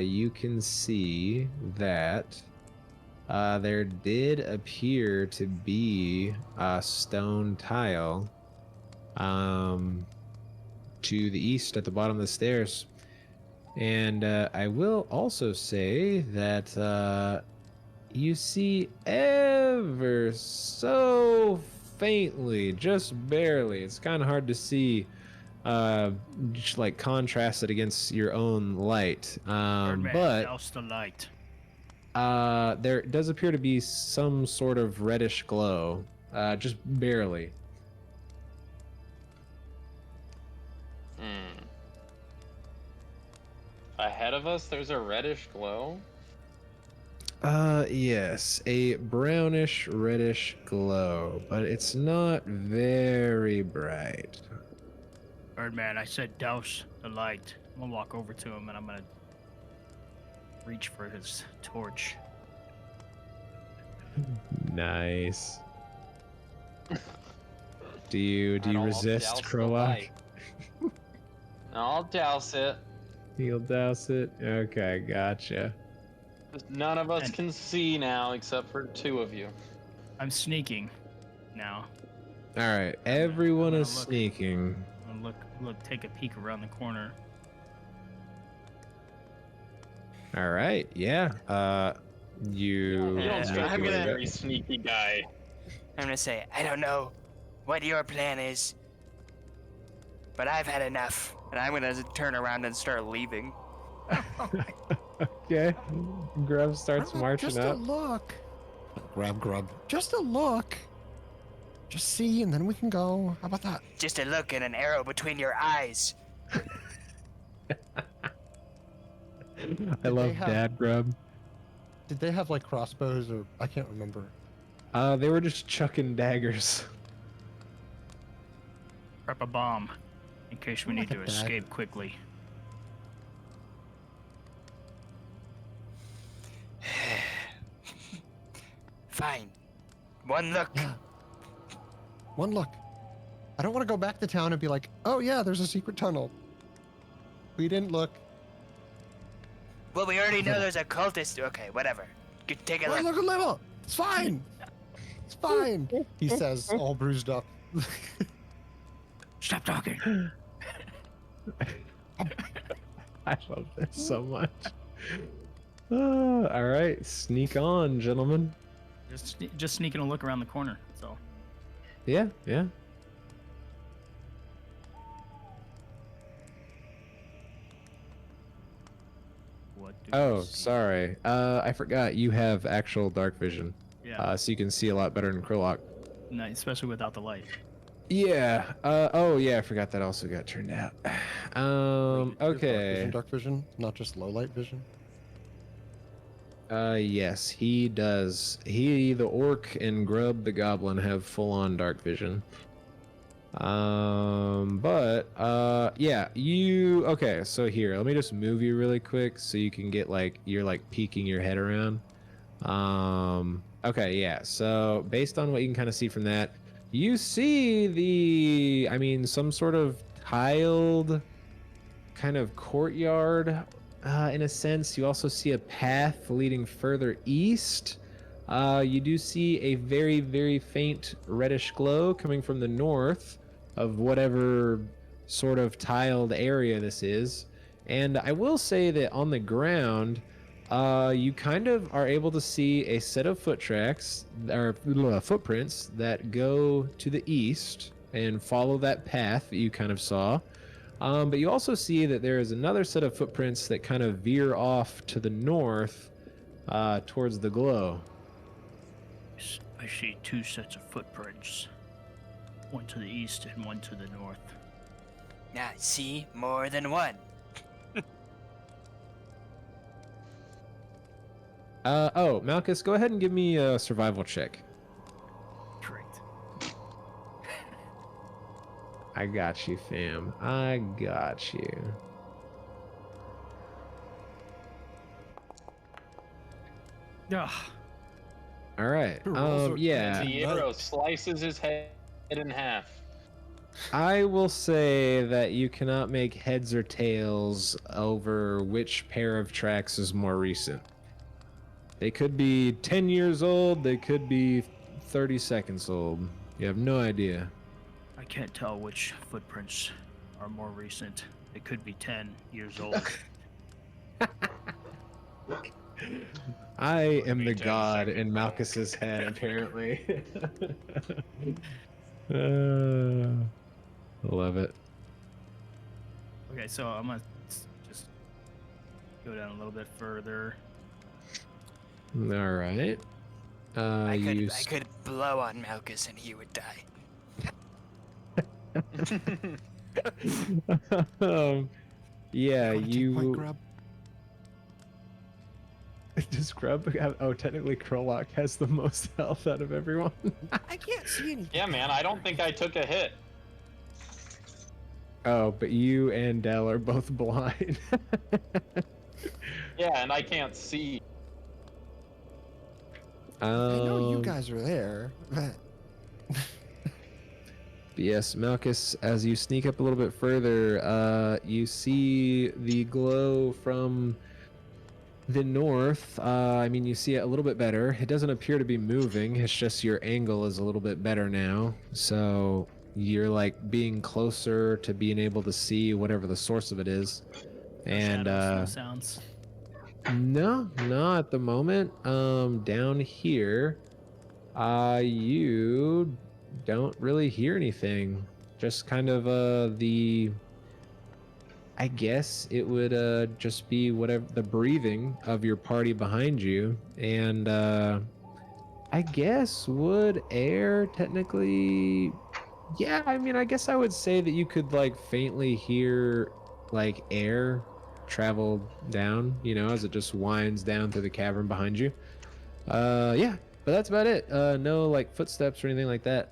[SPEAKER 1] you can see that there did appear to be a stone tile to the east at the bottom of the stairs. And I will also say that you see ever so faintly, just barely, it's kind of hard to see, just like contrasted against your own light,
[SPEAKER 2] Birdman,
[SPEAKER 1] but
[SPEAKER 2] douse the light.
[SPEAKER 1] there does appear to be some sort of reddish glow, just barely.
[SPEAKER 3] Ahead of us, there's a reddish glow.
[SPEAKER 1] Yes, a brownish reddish glow, but it's not very bright.
[SPEAKER 2] Birdman, I said douse the light. I'm gonna walk over to him and I'm gonna reach for his torch.
[SPEAKER 1] Nice. Do you
[SPEAKER 3] Alright, I'll
[SPEAKER 1] resist,
[SPEAKER 3] douse the
[SPEAKER 1] Krolok?
[SPEAKER 3] light. I'll douse it.
[SPEAKER 1] You'll douse it? Okay, gotcha.
[SPEAKER 3] None of us
[SPEAKER 2] And-
[SPEAKER 3] can see now except for 2 of you.
[SPEAKER 2] I'm sneaking now.
[SPEAKER 1] Alright, everyone
[SPEAKER 2] gonna
[SPEAKER 1] is
[SPEAKER 2] look.
[SPEAKER 1] sneaking.
[SPEAKER 2] I'm gonna look, take a peek around the corner.
[SPEAKER 1] Alright, yeah. You.
[SPEAKER 3] You don't
[SPEAKER 2] Yeah,
[SPEAKER 3] strike
[SPEAKER 2] I'm
[SPEAKER 3] me as a
[SPEAKER 2] gonna-
[SPEAKER 3] very sneaky guy.
[SPEAKER 4] I'm gonna say, I don't know what your plan is, but I've had enough. And I'm gonna turn around and start leaving.
[SPEAKER 1] Okay. Grub starts marching
[SPEAKER 5] Just
[SPEAKER 1] up.
[SPEAKER 5] a look. Grub. Just a look. Just see, and then we can go. How about that?
[SPEAKER 4] Just a look and an arrow between your eyes.
[SPEAKER 1] I love
[SPEAKER 5] have-
[SPEAKER 1] Dad Grub.
[SPEAKER 5] Did they have like crossbows or I can't remember.
[SPEAKER 1] They were just chucking daggers.
[SPEAKER 2] Prep a bomb in case we
[SPEAKER 5] More
[SPEAKER 2] need
[SPEAKER 5] like
[SPEAKER 2] to
[SPEAKER 5] a dagger.
[SPEAKER 2] escape quickly.
[SPEAKER 4] Fine. One look.
[SPEAKER 5] Yeah. One look. I don't want to go back to town and be like, oh yeah, there's a secret tunnel. We didn't look.
[SPEAKER 4] Well, we already know there's a cultist. Okay, whatever. Take a
[SPEAKER 5] Oh,
[SPEAKER 4] look.
[SPEAKER 5] look a little. It's fine. It's fine. He says, all bruised up.
[SPEAKER 2] Stop talking.
[SPEAKER 1] I love this so much. All right, sneak on, gentlemen.
[SPEAKER 2] Just sneaking a look around the corner. So
[SPEAKER 1] Yeah.
[SPEAKER 2] what? Do
[SPEAKER 1] Oh,
[SPEAKER 2] we see?
[SPEAKER 1] sorry. I forgot you have actual dark vision.
[SPEAKER 2] Yeah,
[SPEAKER 1] So you can see a lot better than Krolok.
[SPEAKER 2] no, especially without the light.
[SPEAKER 1] Yeah. Oh, yeah. I forgot that also got turned out. Okay.
[SPEAKER 5] Dark vision, not just low light vision.
[SPEAKER 1] Yes, he does. He, the orc, and Grub, the goblin, have full-on dark vision. Yeah, you. Okay, so here, let me just move you really quick so you can get like you're like peeking your head around. Okay, yeah. So based on what you can kind of see from that, you see some sort of tiled kind of courtyard, in a sense. You also see a path leading further east. You do see a very, very faint reddish glow coming from the north of whatever sort of tiled area this is. And I will say that on the ground, you kind of are able to see a set of footprints that go to the east and follow that path that you kind of saw. But you also see that there is another set of footprints that kind of veer off to the north, towards the glow.
[SPEAKER 2] I see 2 sets of footprints. One to the east and one to the north.
[SPEAKER 4] Now, see more than one.
[SPEAKER 1] Malchus, go ahead and give me a survival check.
[SPEAKER 2] Great.
[SPEAKER 1] I got you, fam. I got you.
[SPEAKER 2] Ugh.
[SPEAKER 1] All right. Yeah.
[SPEAKER 3] Tierro slices his head in half.
[SPEAKER 1] I will say that you cannot make heads or tails over which pair of tracks is more recent. They could be 10 years old, they could be 30 seconds old. You have no idea.
[SPEAKER 2] I can't tell which footprints are more recent. They could be 10 years old.
[SPEAKER 1] I am
[SPEAKER 3] Be
[SPEAKER 1] the
[SPEAKER 3] 10
[SPEAKER 1] god
[SPEAKER 3] seconds
[SPEAKER 1] in
[SPEAKER 3] old.
[SPEAKER 1] Malchus's head, apparently. Love it.
[SPEAKER 2] Okay, so I'm gonna just go down a little bit further.
[SPEAKER 1] All right.
[SPEAKER 4] I
[SPEAKER 1] you
[SPEAKER 4] could blow on Malchus and he would die.
[SPEAKER 1] Yeah,
[SPEAKER 5] Wanna take my
[SPEAKER 1] you.
[SPEAKER 5] grub?
[SPEAKER 1] Does Grub have? Oh, technically, Krolok has the most health out of everyone.
[SPEAKER 5] I can't see anything.
[SPEAKER 3] Yeah, man, I don't think I took a hit.
[SPEAKER 1] Oh, but you and Dell are both blind.
[SPEAKER 3] Yeah, and I can't see.
[SPEAKER 5] I know you
[SPEAKER 1] Um,
[SPEAKER 5] guys are there. But
[SPEAKER 1] Yes, Malchus, as you sneak up a little bit further, you see the glow from the north. I mean, you see it a little bit better. It doesn't appear to be moving. It's just your angle is a little bit better now. So you're like being closer to being able to see whatever the source of it is.
[SPEAKER 2] No
[SPEAKER 1] And
[SPEAKER 2] shadows, no sounds.
[SPEAKER 1] no, not at the moment. Down here, you don't really hear anything. Just kind of I guess it would just be whatever the breathing of your party behind you, and I guess would air technically. Yeah, I mean, I guess I would say that you could like faintly hear like air travel down, as it just winds down through the cavern behind you. Yeah, but that's about it. No like footsteps or anything like that.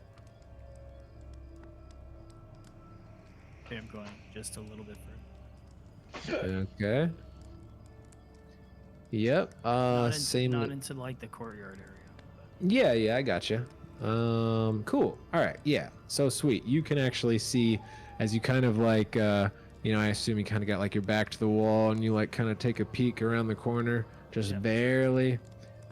[SPEAKER 2] Okay, I'm going just a little bit further.
[SPEAKER 1] Okay. Yep. Same.
[SPEAKER 2] Not into like the courtyard area.
[SPEAKER 1] Yeah, I gotcha. Cool. All right. Yeah. So sweet. You can actually see as you kind of like, I assume you kind of got like your back to the wall and you like kind of take a peek around the corner, just
[SPEAKER 2] Yep.
[SPEAKER 1] barely.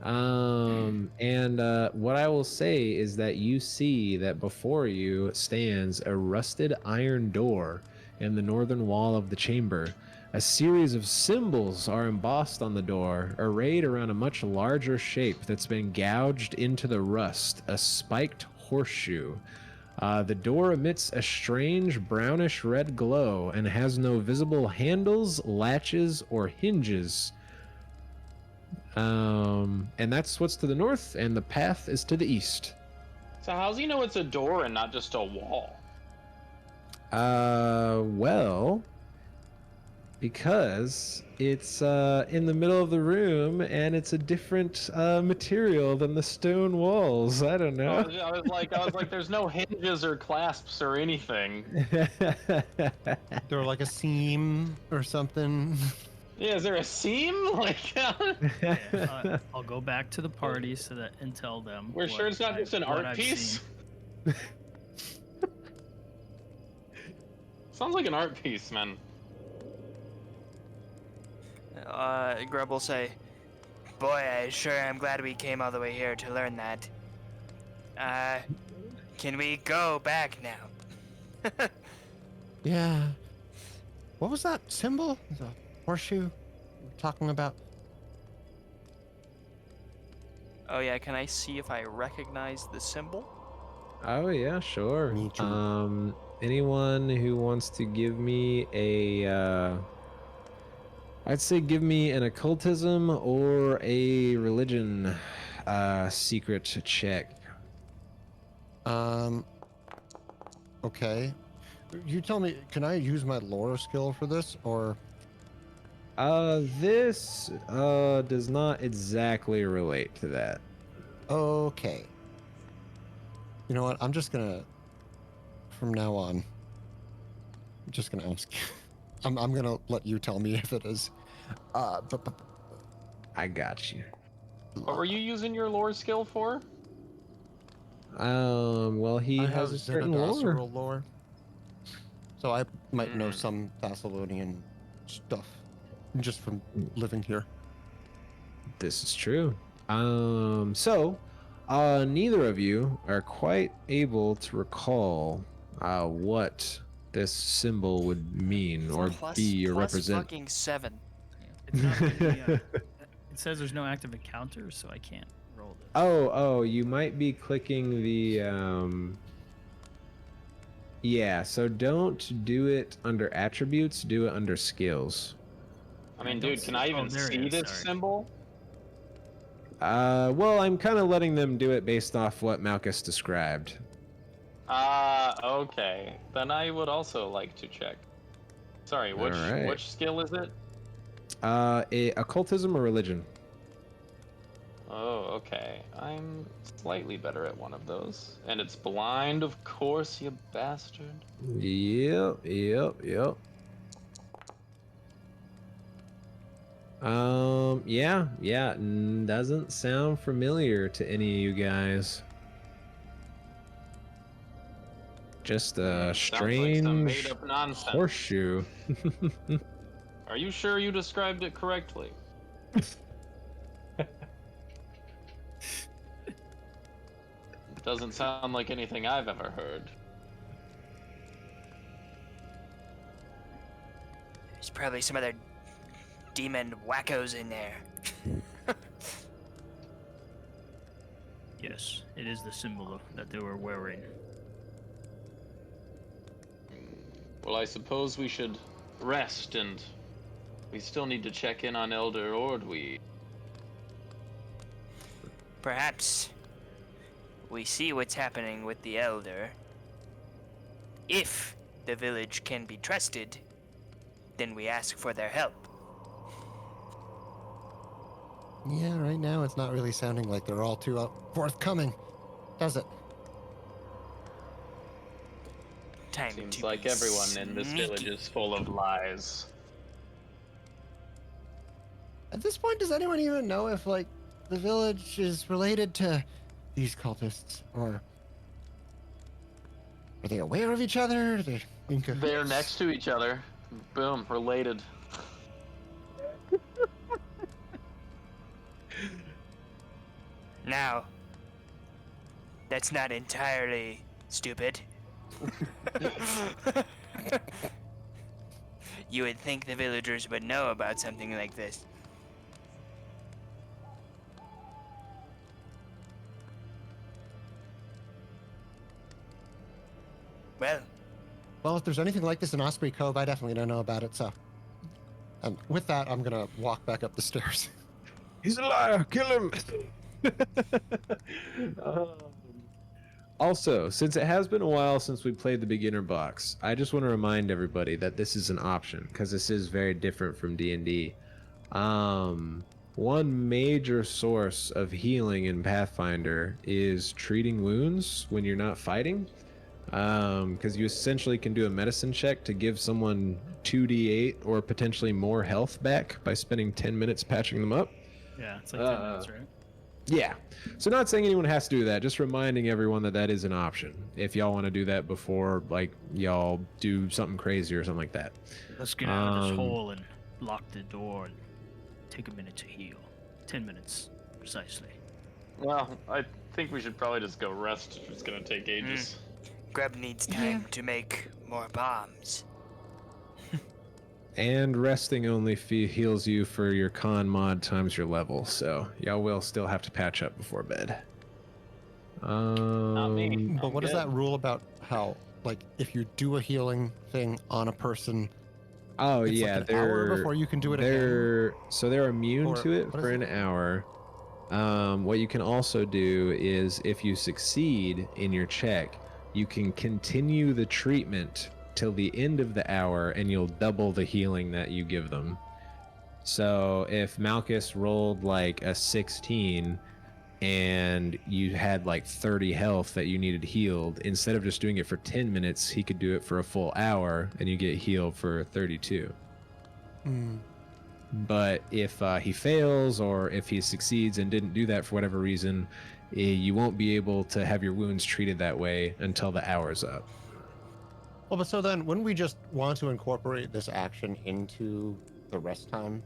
[SPEAKER 1] And what I will say is that you see that before you stands a rusted iron door in the northern wall of the chamber. A series of symbols are embossed on the door, arrayed around a much larger shape that's been gouged into the rust, a spiked horseshoe. The door emits a strange brownish red glow and has no visible handles, latches, or hinges. And that's what's to the north, and the path is to the east.
[SPEAKER 3] So how's he know it's a door and not just a wall?
[SPEAKER 1] Well, because it's in the middle of the room and it's a different material than the stone walls. I don't know.
[SPEAKER 3] I was like, there's no hinges or clasps or anything.
[SPEAKER 5] they're like a seam or something.
[SPEAKER 3] Yeah, is there a seam? Like,
[SPEAKER 2] Okay, I'll go back to the party and tell them.
[SPEAKER 3] we're sure it's not just an
[SPEAKER 2] what
[SPEAKER 3] art
[SPEAKER 2] I've
[SPEAKER 3] piece.
[SPEAKER 2] seen.
[SPEAKER 3] Sounds like an art piece, man.
[SPEAKER 4] Grub will say, "Boy, I sure am glad we came all the way here to learn that. Can we go back now?"
[SPEAKER 5] Yeah. What was that symbol? The horseshoe we're talking about?
[SPEAKER 4] Oh yeah, can I see if I recognize the symbol?
[SPEAKER 1] Oh yeah, sure.
[SPEAKER 5] Me too.
[SPEAKER 1] Anyone who wants to give me I'd say give me an occultism or a religion secret check.
[SPEAKER 5] Okay. You tell me, can I use my lore skill for this, or?
[SPEAKER 1] This does not exactly relate to that.
[SPEAKER 5] Okay. You know what? I'm just gonna, from now on, I'm just gonna ask. I'm gonna let you tell me if it is.
[SPEAKER 1] I got you.
[SPEAKER 3] What were you using your lore skill for?
[SPEAKER 1] Well, he
[SPEAKER 5] I
[SPEAKER 1] has
[SPEAKER 5] have
[SPEAKER 1] a certain lore.
[SPEAKER 5] Xenodosseral lore. So I might know
[SPEAKER 3] Mm.
[SPEAKER 5] some Thessalonian stuff just from living here.
[SPEAKER 1] This is true. So, neither of you are quite able to recall what this symbol would mean or be or
[SPEAKER 4] plus
[SPEAKER 1] represent.
[SPEAKER 4] fucking 7.
[SPEAKER 2] It's not really, it says there's no active encounter, so I can't roll this.
[SPEAKER 1] Oh, you might be clicking the yeah, so don't do it under attributes, do it under skills.
[SPEAKER 3] I mean,
[SPEAKER 2] don't
[SPEAKER 3] dude, can
[SPEAKER 2] see-
[SPEAKER 3] I
[SPEAKER 2] oh,
[SPEAKER 3] even
[SPEAKER 2] there it
[SPEAKER 3] see
[SPEAKER 2] is,
[SPEAKER 3] this
[SPEAKER 2] sorry.
[SPEAKER 3] symbol?
[SPEAKER 1] Well, I'm kind of letting them do it based off what Malchus described.
[SPEAKER 3] Okay. Then I would also like to check. Sorry,
[SPEAKER 1] Alright.
[SPEAKER 3] which skill is it?
[SPEAKER 1] Occultism or religion?
[SPEAKER 3] Oh, okay. I'm slightly better at one of those. And it's blind, of course, you bastard.
[SPEAKER 1] Yep. Yeah, doesn't sound familiar to any of you guys. Just a
[SPEAKER 3] Sounds like some
[SPEAKER 1] strange
[SPEAKER 3] made-up nonsense.
[SPEAKER 1] horseshoe.
[SPEAKER 3] Are you sure you described it correctly? Doesn't sound like anything I've ever heard.
[SPEAKER 4] There's probably some other demon wackos in there.
[SPEAKER 2] Yes, it is the symbol that they were wearing.
[SPEAKER 3] Well, I suppose we should rest, and we still need to check in on Elder Ordwe.
[SPEAKER 4] Perhaps we see what's happening with the Elder. If the village can be trusted, then we ask for their help.
[SPEAKER 5] Yeah, right now it's not really sounding like they're all too forthcoming, does it?
[SPEAKER 4] Time
[SPEAKER 3] Seems
[SPEAKER 4] to
[SPEAKER 3] like
[SPEAKER 4] be
[SPEAKER 3] everyone in this village
[SPEAKER 4] sneaky.
[SPEAKER 3] is full of lies.
[SPEAKER 5] At this point, does anyone even know if, like, the village is related to these cultists? Or are they aware of each other? Are they in cahoots?
[SPEAKER 3] They're next to each other. Boom, related.
[SPEAKER 4] Now, that's not entirely stupid. You would think the villagers would know about something like this.
[SPEAKER 5] Well, if there's anything like this in Osprey Cove, I definitely don't know about it, so. And with that, I'm gonna walk back up the stairs.
[SPEAKER 1] He's a liar. Kill him. Also, since it has been a while since we played the beginner box, I just want to remind everybody that this is an option because this is very different from D&D. One major source of healing in Pathfinder is treating wounds when you're not fighting. Because you essentially can do a medicine check to give someone 2d8 or potentially more health back by spending 10 minutes patching them up.
[SPEAKER 2] Yeah, it's like 10 minutes, right?
[SPEAKER 1] Yeah. So not saying anyone has to do that, just reminding everyone that that is an option. If y'all want to do that before, like, y'all do something crazy or something like that.
[SPEAKER 2] Let's get out of this hole and lock the door and take a minute to heal. 10 minutes, precisely.
[SPEAKER 3] Well, I think we should probably just go rest. It's gonna take ages.
[SPEAKER 4] Grub needs time to make more bombs.
[SPEAKER 1] And resting only heals you for your con mod times your level, so y'all will still have to patch up before bed.
[SPEAKER 3] Not me.
[SPEAKER 5] But
[SPEAKER 3] I'm
[SPEAKER 5] what is
[SPEAKER 3] good.
[SPEAKER 5] that rule about how, like, if you do a healing thing on a person,
[SPEAKER 1] Oh
[SPEAKER 5] it's
[SPEAKER 1] yeah,
[SPEAKER 5] like an hour before you can do it again?
[SPEAKER 1] they're immune
[SPEAKER 5] Or
[SPEAKER 1] to it
[SPEAKER 5] what is
[SPEAKER 1] for
[SPEAKER 5] it?
[SPEAKER 1] an hour. What you can also do is if you succeed in your check, you can continue the treatment till the end of the hour and you'll double the healing that you give them. So if Malchus rolled like a 16 and you had like 30 health that you needed healed, instead of just doing it for 10 minutes, he could do it for a full hour and you get healed for 32. But if he fails or if he succeeds and didn't do that for whatever reason, you won't be able to have your wounds treated that way until the hour's up.
[SPEAKER 5] Well, but so then, wouldn't we just want to incorporate this action into the rest time?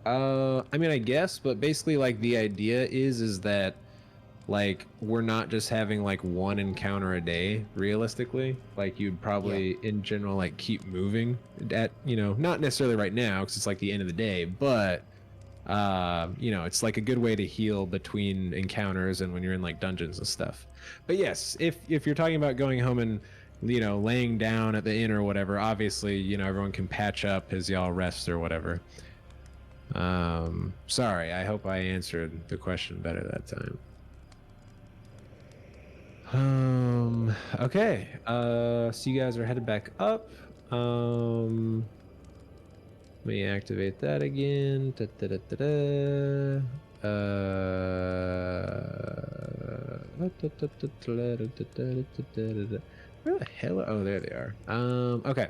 [SPEAKER 1] I mean, I guess, but basically, like, the idea is that, like, we're not just having like one encounter a day. Realistically, like, you'd probably in general like keep moving at, you know, not necessarily right now because it's like the end of the day, but you know, it's like a good way to heal between encounters and when you're in like dungeons and stuff. But yes, if you're talking about going home and, you know, laying down at the inn or whatever, obviously, you know, everyone can patch up as y'all rest or whatever. Sorry, I hope I answered the question better that time. Okay, so you guys are headed back up. Let me activate that again. Where the hell? Oh, there they are. Okay.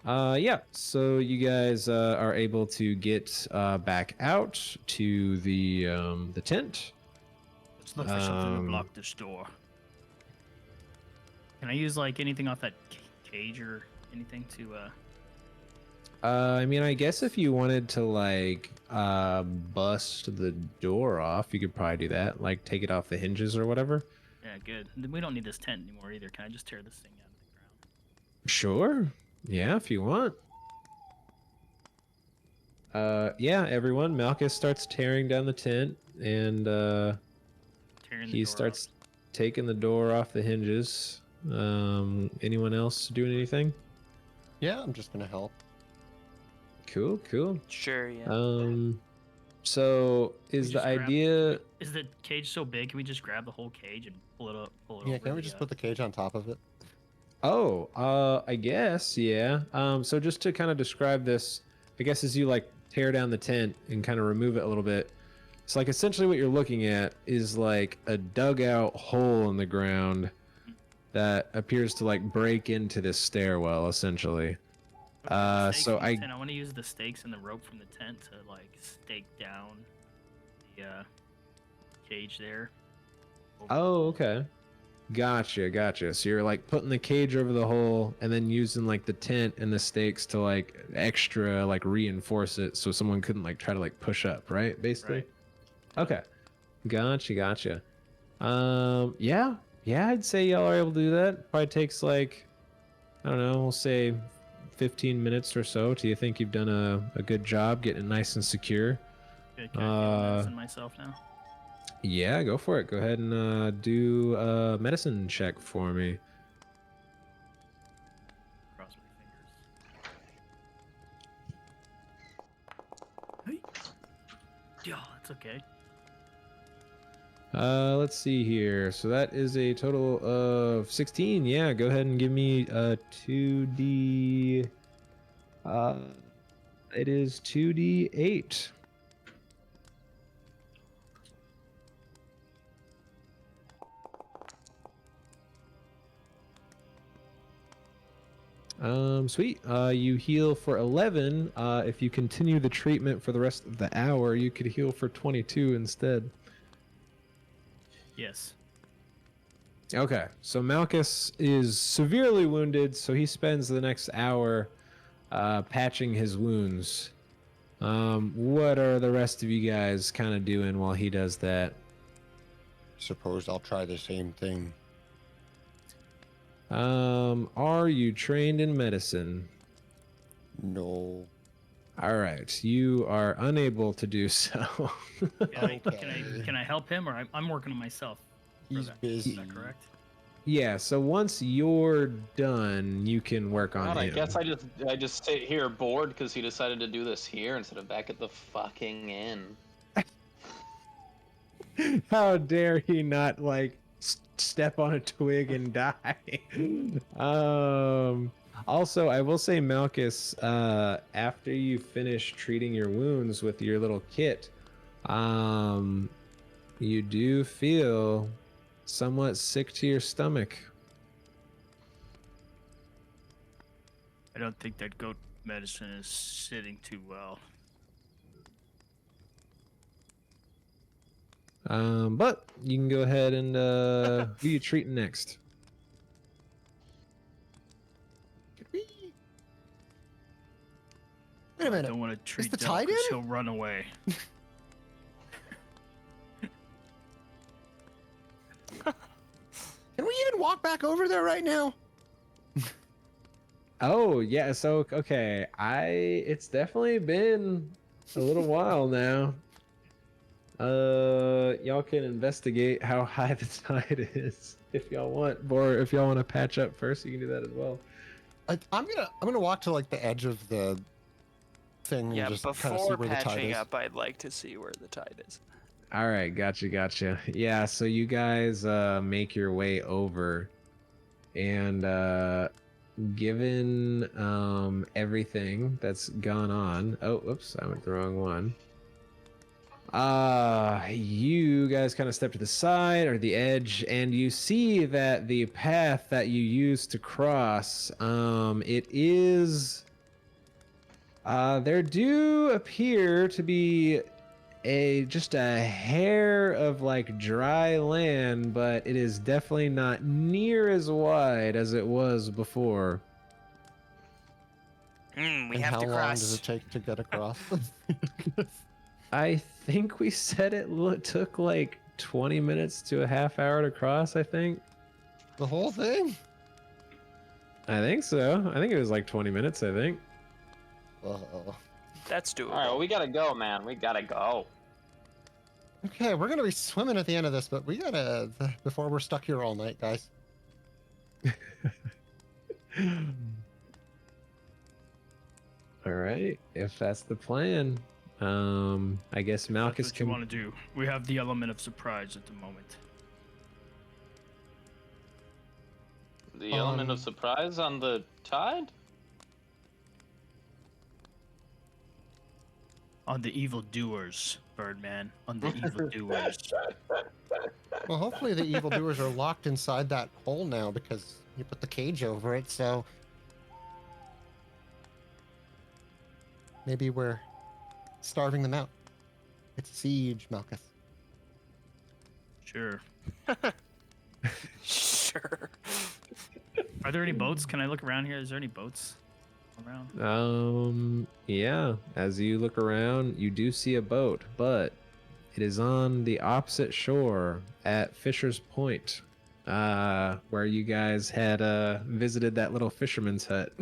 [SPEAKER 1] Yeah, so you guys are able to get back out to the tent.
[SPEAKER 2] Let's look for something to block this door. Can I use like anything off that cage or anything to
[SPEAKER 1] I mean, I guess if you wanted to like bust the door off, you could probably do that. Like take it off the hinges or whatever.
[SPEAKER 2] Yeah, good. We don't need this tent anymore either. Can I just tear this thing out of the ground?
[SPEAKER 1] Sure. Yeah, if you want. Yeah, everyone. Malchus starts tearing down the tent, and he starts taking the door off the hinges. Anyone else doing anything?
[SPEAKER 5] Yeah, I'm just gonna help.
[SPEAKER 1] Cool, cool.
[SPEAKER 4] Sure, yeah.
[SPEAKER 1] So is the idea?
[SPEAKER 2] Is the cage so big? Can we just grab the whole cage and pull it up?
[SPEAKER 5] Yeah, can't we just put the cage on top of it?
[SPEAKER 1] Oh, I guess, yeah. So just to kind of describe this, I guess as you like tear down the tent and kind of remove it a little bit, it's like essentially what you're looking at is like a dugout hole in the ground that appears to like break into this stairwell, essentially. So I
[SPEAKER 2] want to use the stakes and the rope from the tent to like stake down the cage there.
[SPEAKER 1] Oh, okay. Gotcha. So you're like putting the cage over the hole and then using like the tent and the stakes to like extra like reinforce it so someone couldn't like try to like push up, right? Basically.
[SPEAKER 2] Right.
[SPEAKER 1] Okay. Gotcha. Yeah, I'd say y'all are able to do that. Probably takes like, I don't know, we'll say 15 minutes or so. Do you think you've done a good job getting it nice and secure?
[SPEAKER 2] Good. Can I medicine myself now?
[SPEAKER 1] Yeah, go for it. Go ahead and do a medicine check for me.
[SPEAKER 2] Cross my fingers. Hey. Yeah, that's okay.
[SPEAKER 1] Let's see here. So that is a total of 16. Yeah, go ahead and give me a 2d. It is 2d8. Sweet. You heal for 11. If you continue the treatment for the rest of the hour, you could heal for 22 instead.
[SPEAKER 2] Yes.
[SPEAKER 1] Okay, so Malchus is severely wounded, so he spends the next hour patching his wounds. What are the rest of you guys kind of doing while he does that?
[SPEAKER 5] Suppose I'll try the same thing.
[SPEAKER 1] Are you trained in medicine?
[SPEAKER 5] No.
[SPEAKER 1] All right, you are unable to do so.
[SPEAKER 2] Can I help him, or I'm working on myself?
[SPEAKER 5] He's busy.
[SPEAKER 2] Is that correct?
[SPEAKER 1] Yeah, so once you're done, you can work on
[SPEAKER 3] God,
[SPEAKER 1] him.
[SPEAKER 3] I guess I just sit here bored because he decided to do this here instead of back at the fucking inn.
[SPEAKER 1] How dare he not like step on a twig and die? Also, I will say, Malchus, after you finish treating your wounds with your little kit, you do feel somewhat sick to your stomach.
[SPEAKER 2] I don't think that goat medicine is sitting too well.
[SPEAKER 1] But you can go ahead and who you treating next?
[SPEAKER 5] Could we? Wait a
[SPEAKER 2] I
[SPEAKER 5] minute.
[SPEAKER 2] don't want to treat
[SPEAKER 5] the
[SPEAKER 2] Del
[SPEAKER 5] tide
[SPEAKER 2] 'cause
[SPEAKER 5] in?
[SPEAKER 2] he'll run away.
[SPEAKER 5] Can we even walk back over there right now?
[SPEAKER 1] Oh yeah, so okay, it's definitely been a little while now. Y'all can investigate how high the tide is if y'all want, or if y'all want to patch up first, you can do that as well.
[SPEAKER 5] I'm gonna walk to like the edge of the thing
[SPEAKER 4] Yeah,
[SPEAKER 5] and just kind of see
[SPEAKER 4] before
[SPEAKER 5] where the tide
[SPEAKER 4] patching
[SPEAKER 5] is.
[SPEAKER 4] up, I'd like to see where the tide is.
[SPEAKER 1] All right, gotcha. Yeah, so you guys make your way over, and given everything that's gone on. Oh, whoops, I went the wrong one. You guys kind of step to the side or the edge, and you see that the path that you used to cross, it is there do appear to be just a hair of like dry land, but it is definitely not near as wide as it was before.
[SPEAKER 4] We
[SPEAKER 5] And
[SPEAKER 4] have
[SPEAKER 5] how
[SPEAKER 4] to
[SPEAKER 5] long
[SPEAKER 4] cross.
[SPEAKER 5] does it take to get across?
[SPEAKER 1] I think we said it took like 20 minutes to a half hour to cross, I think.
[SPEAKER 5] The whole thing?
[SPEAKER 1] I think so. I think it was like 20 minutes, I think.
[SPEAKER 5] Uh-oh.
[SPEAKER 4] That's doable.
[SPEAKER 3] All right, well, we gotta go, man. We gotta go.
[SPEAKER 5] Okay, we're gonna be swimming at the end of this, but we gotta before we're stuck here all night, guys.
[SPEAKER 1] All right, if that's the plan, I guess Malchus
[SPEAKER 2] That's what you
[SPEAKER 1] can.
[SPEAKER 2] want to do. We have the element of surprise at the moment.
[SPEAKER 3] The element of
[SPEAKER 5] Um,
[SPEAKER 3] surprise on the tide?
[SPEAKER 2] On the evildoers, Birdman. On the evildoers.
[SPEAKER 5] Well, hopefully the evildoers are locked inside that hole now because you put the cage over it, so maybe we're starving them out. It's a siege, Malchus.
[SPEAKER 2] Sure.
[SPEAKER 4] Sure.
[SPEAKER 2] Are there any boats? Can I look around here? Is there any boats around?
[SPEAKER 1] Yeah, as you look around, you do see a boat, but it is on the opposite shore at Fisher's Point, where you guys had visited that little fisherman's hut.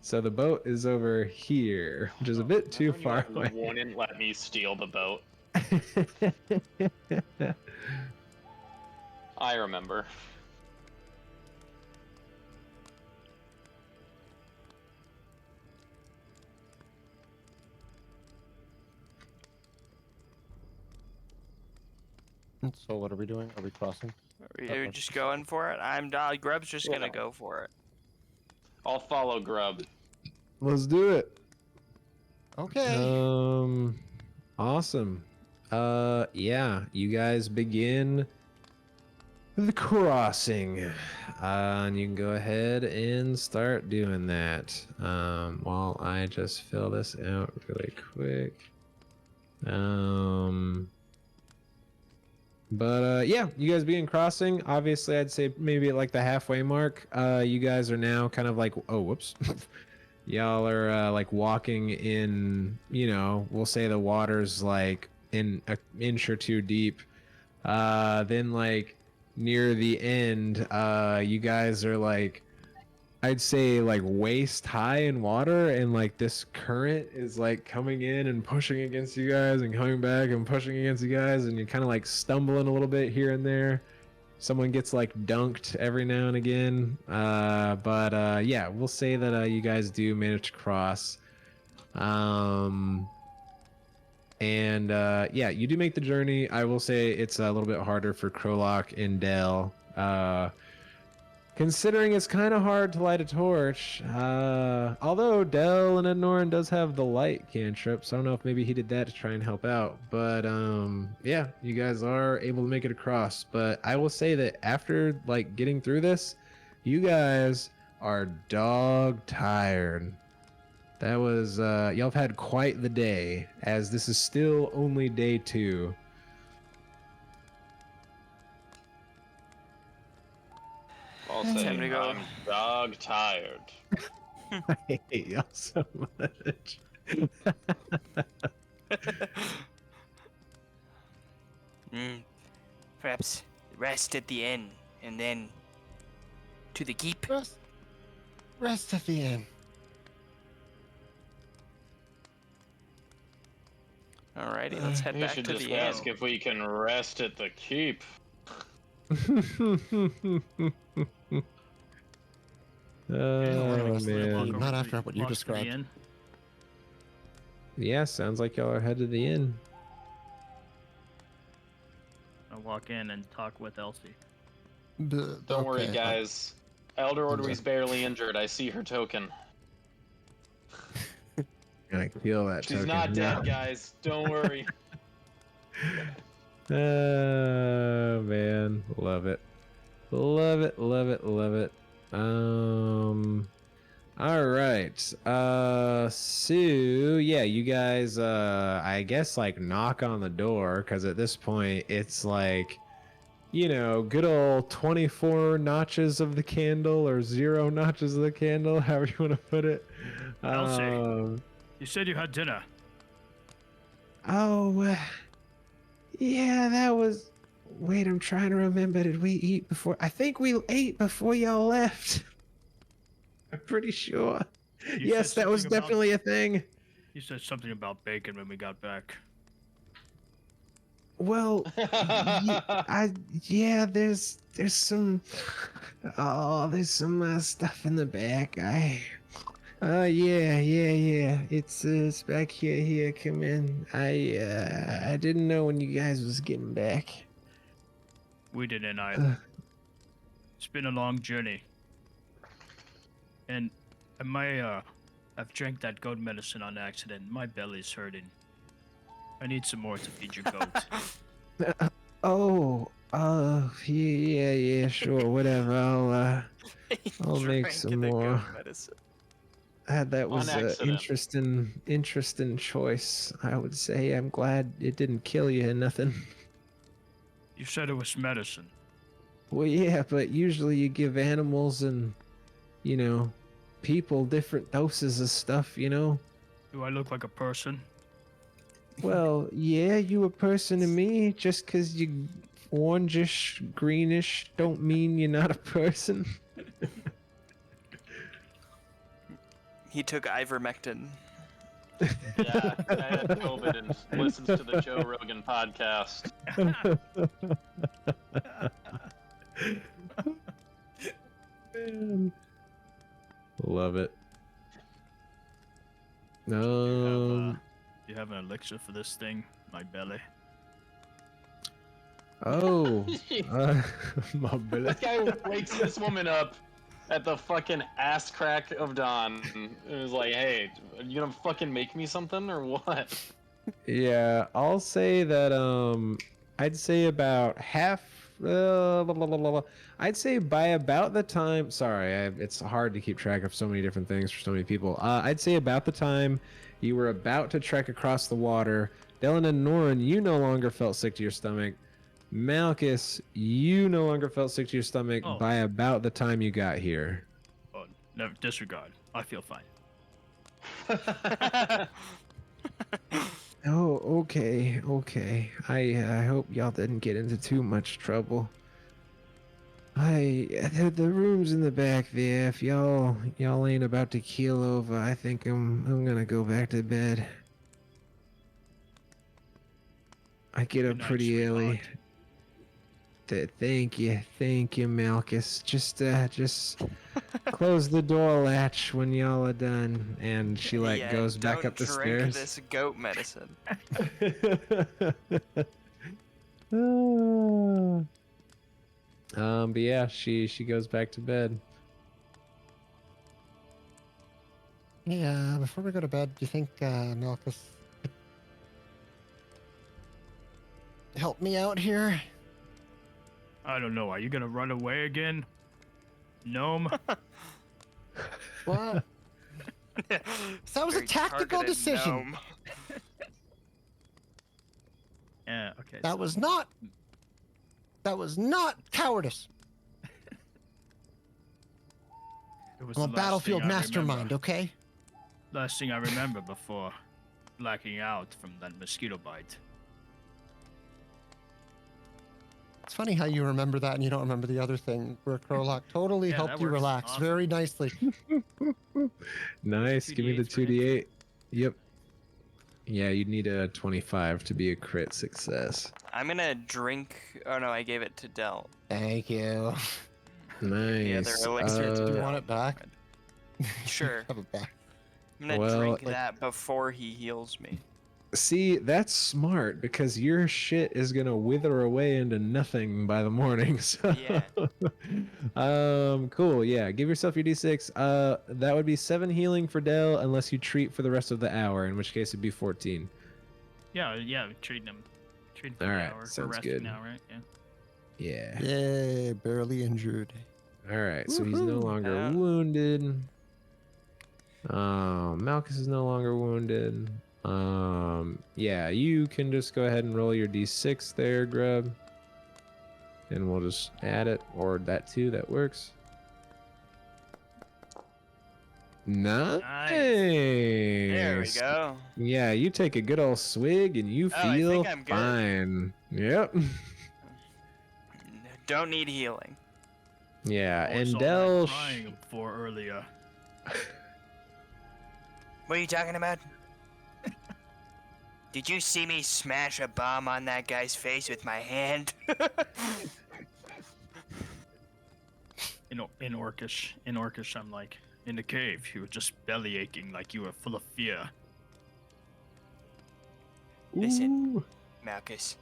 [SPEAKER 1] So the boat is over here, which is a bit too far
[SPEAKER 3] You
[SPEAKER 1] away.
[SPEAKER 3] wouldn't let me steal the boat. I remember.
[SPEAKER 5] So what are we doing? Are we crossing?
[SPEAKER 4] Are you just going for it? Grub's just gonna go for it.
[SPEAKER 3] I'll follow Grub.
[SPEAKER 1] Let's do it.
[SPEAKER 5] Okay.
[SPEAKER 1] Awesome. Yeah, you guys begin the crossing. And you can go ahead and start doing that. While I just fill this out really quick. Yeah, you guys begin crossing. Obviously, I'd say maybe at like the halfway mark. You guys are now kind of like, oh, whoops. Y'all are like walking in, we'll say the water's like in an inch or two deep. Then like near the end, you guys are like, I'd say like waist high in water, and like this current is like coming in and pushing against you guys and coming back and pushing against you guys, and you're kind of like stumbling a little bit here and there. Someone gets like dunked every now and again. Yeah, we'll say that you guys do manage to cross. Yeah, you do make the journey. I will say it's a little bit harder for Krolok and Dell. Considering it's kind of hard to light a torch. Although Dell and Ednoran does have the light cantrip, so I don't know if maybe he did that to try and help out. But yeah, you guys are able to make it across. But I will say that after like getting through this, you guys are dog tired. That was y'all have had quite the day, as this is still only day 2.
[SPEAKER 3] I'll
[SPEAKER 4] Time
[SPEAKER 3] say
[SPEAKER 4] to go.
[SPEAKER 3] I'm dog tired.
[SPEAKER 1] I hate y'all so much.
[SPEAKER 4] Perhaps rest at the inn, and then to the keep.
[SPEAKER 5] Rest at the inn.
[SPEAKER 4] Alrighty, let's head
[SPEAKER 3] You
[SPEAKER 4] back
[SPEAKER 3] should
[SPEAKER 4] to
[SPEAKER 3] just
[SPEAKER 4] the
[SPEAKER 3] ask
[SPEAKER 4] inn.
[SPEAKER 3] if we can rest at the keep.
[SPEAKER 1] Oh
[SPEAKER 5] man.
[SPEAKER 1] man.
[SPEAKER 5] Not after what you described.
[SPEAKER 1] Yeah, sounds like y'all are headed to the inn.
[SPEAKER 2] I'll walk in and talk with Elsie.
[SPEAKER 3] Don't worry, guys. Elder Orderly's barely injured. I see her token.
[SPEAKER 1] I feel that
[SPEAKER 3] She's
[SPEAKER 1] token.
[SPEAKER 3] not dead, guys. Don't worry.
[SPEAKER 1] Oh man, love it. Love it, love it, love it. All right. So yeah, you guys I guess like knock on the door, because at this point it's like, you know, good old 24 notches of the candle or 0 notches of the candle, however you want to put it.
[SPEAKER 2] Elsie. You said you had dinner.
[SPEAKER 1] Oh, yeah, that was. Wait, I'm trying to remember. Did we eat before? I think we ate before y'all left. I'm pretty sure.
[SPEAKER 2] You
[SPEAKER 1] Yes,
[SPEAKER 2] said
[SPEAKER 1] that was
[SPEAKER 2] something about-
[SPEAKER 1] definitely a thing.
[SPEAKER 2] You said something about bacon when we got back.
[SPEAKER 1] Well, there's some. Oh, there's some stuff in the back. Yeah. It's back here. Here, come in. I didn't know when you guys was getting back.
[SPEAKER 2] We didn't either. It's been a long journey. And I've drank that goat medicine on accident. My belly's hurting. I need some more to feed your goat.
[SPEAKER 1] Yeah, sure, whatever. I'll make some more. That was
[SPEAKER 3] On
[SPEAKER 1] an
[SPEAKER 3] accident.
[SPEAKER 1] interesting choice, I would say. I'm glad it didn't kill you or nothing.
[SPEAKER 2] You said it was medicine.
[SPEAKER 1] Well, yeah, but usually you give animals and, you know, people different doses of stuff, you know?
[SPEAKER 2] Do I look like a person?
[SPEAKER 1] Well, yeah, you a person to me. Just 'cause you orangish, greenish, don't mean you're not a person.
[SPEAKER 4] He took ivermectin.
[SPEAKER 3] Yeah, I had COVID and listens to the Joe Rogan podcast.
[SPEAKER 1] Man. Love it.
[SPEAKER 2] You have an elixir for this thing? My belly.
[SPEAKER 1] My belly.
[SPEAKER 3] This guy wakes this woman up at the fucking ass crack of dawn and is like, hey, are you gonna fucking make me something or what?
[SPEAKER 1] Yeah, I'll say that I'd say about half I'd say by about the time, sorry, it's hard to keep track of so many different things for so many people. I'd say about the time you were about to trek across the water, Dylan and Norin, you no longer felt sick to your stomach. Malchus, you no longer felt sick to your stomach by about the time you got here.
[SPEAKER 2] Oh, never disregard. I feel fine.
[SPEAKER 1] Oh, okay. I hope y'all didn't get into too much trouble. The room's in the back there. If y'all ain't about to keel over, I think I'm gonna go back to bed. I get up
[SPEAKER 2] Good night,
[SPEAKER 1] pretty early.
[SPEAKER 2] sweetheart.
[SPEAKER 1] Thank you, Malchus. Just close the door latch when y'all are done. And she goes back up the stairs.
[SPEAKER 4] Don't drink this goat medicine.
[SPEAKER 1] But yeah, she goes back to bed.
[SPEAKER 5] Yeah, before we go to bed, do you think Malchus could help me out here?
[SPEAKER 2] I don't know. Are you gonna run away again? Gnome?
[SPEAKER 5] What? That was a
[SPEAKER 4] Very
[SPEAKER 5] tactical
[SPEAKER 4] targeted
[SPEAKER 5] decision.
[SPEAKER 4] gnome.
[SPEAKER 2] Yeah. Okay.
[SPEAKER 5] That
[SPEAKER 2] so
[SPEAKER 5] was not. That was not cowardice.
[SPEAKER 2] it was
[SPEAKER 5] I'm a
[SPEAKER 2] the last
[SPEAKER 5] battlefield
[SPEAKER 2] thing I
[SPEAKER 5] mastermind,
[SPEAKER 2] remember.
[SPEAKER 5] okay?
[SPEAKER 2] Last thing I remember before blacking out from that mosquito bite.
[SPEAKER 5] It's funny how you remember that and you don't remember the other thing, where Krolak totally
[SPEAKER 2] Yeah,
[SPEAKER 5] helped
[SPEAKER 2] that
[SPEAKER 5] you
[SPEAKER 2] works.
[SPEAKER 5] relax
[SPEAKER 2] Awesome.
[SPEAKER 5] very nicely.
[SPEAKER 1] Nice. Give me the
[SPEAKER 2] 2d8s for him.
[SPEAKER 1] 2d8. Yep. Yeah, you'd need a 25 to be a crit success.
[SPEAKER 4] I'm gonna drink. Oh no, I gave it to Del.
[SPEAKER 5] Thank you.
[SPEAKER 1] Nice.
[SPEAKER 4] other elixir to
[SPEAKER 5] Do you
[SPEAKER 4] Yeah.
[SPEAKER 5] want it back?
[SPEAKER 4] Sure.
[SPEAKER 5] Have it back.
[SPEAKER 4] I'm gonna
[SPEAKER 1] Well,
[SPEAKER 4] drink
[SPEAKER 5] like-
[SPEAKER 4] that before he heals me.
[SPEAKER 1] See, that's smart because your shit is gonna wither away into nothing by the morning. So,
[SPEAKER 4] Yeah.
[SPEAKER 1] cool. Yeah, give yourself your d6. That would be 7 healing for Dell, unless you treat for the rest of the hour, in which case it'd be 14.
[SPEAKER 2] Yeah. Yeah. Treating him. Treating for
[SPEAKER 1] All
[SPEAKER 2] the
[SPEAKER 1] right,
[SPEAKER 2] hour. We're
[SPEAKER 1] sounds
[SPEAKER 2] resting
[SPEAKER 1] good.
[SPEAKER 2] now, right? Yeah.
[SPEAKER 1] Yeah.
[SPEAKER 5] Yay, barely injured.
[SPEAKER 1] All right. So he's no
[SPEAKER 5] Woohoo.
[SPEAKER 1] longer
[SPEAKER 4] Yeah.
[SPEAKER 1] wounded. Malchus is no longer wounded. Yeah, you can just go ahead and roll your d6 there, Grub. And we'll just add it, or that too, that works. Nice.
[SPEAKER 4] There we go.
[SPEAKER 1] Yeah, you take a good old swig and you
[SPEAKER 4] Oh, I
[SPEAKER 1] feel
[SPEAKER 4] think I'm good.
[SPEAKER 1] fine. Yep.
[SPEAKER 4] Don't need healing.
[SPEAKER 1] Yeah,
[SPEAKER 2] What was
[SPEAKER 1] and
[SPEAKER 2] all that
[SPEAKER 1] Del.
[SPEAKER 2] crying for earlier.
[SPEAKER 4] What are you talking about? Did you see me smash a bomb on that guy's face with my hand?
[SPEAKER 2] In Orcish, I'm like, in the cave, you were just belly aching like you were full of fear.
[SPEAKER 4] Listen. Malchus,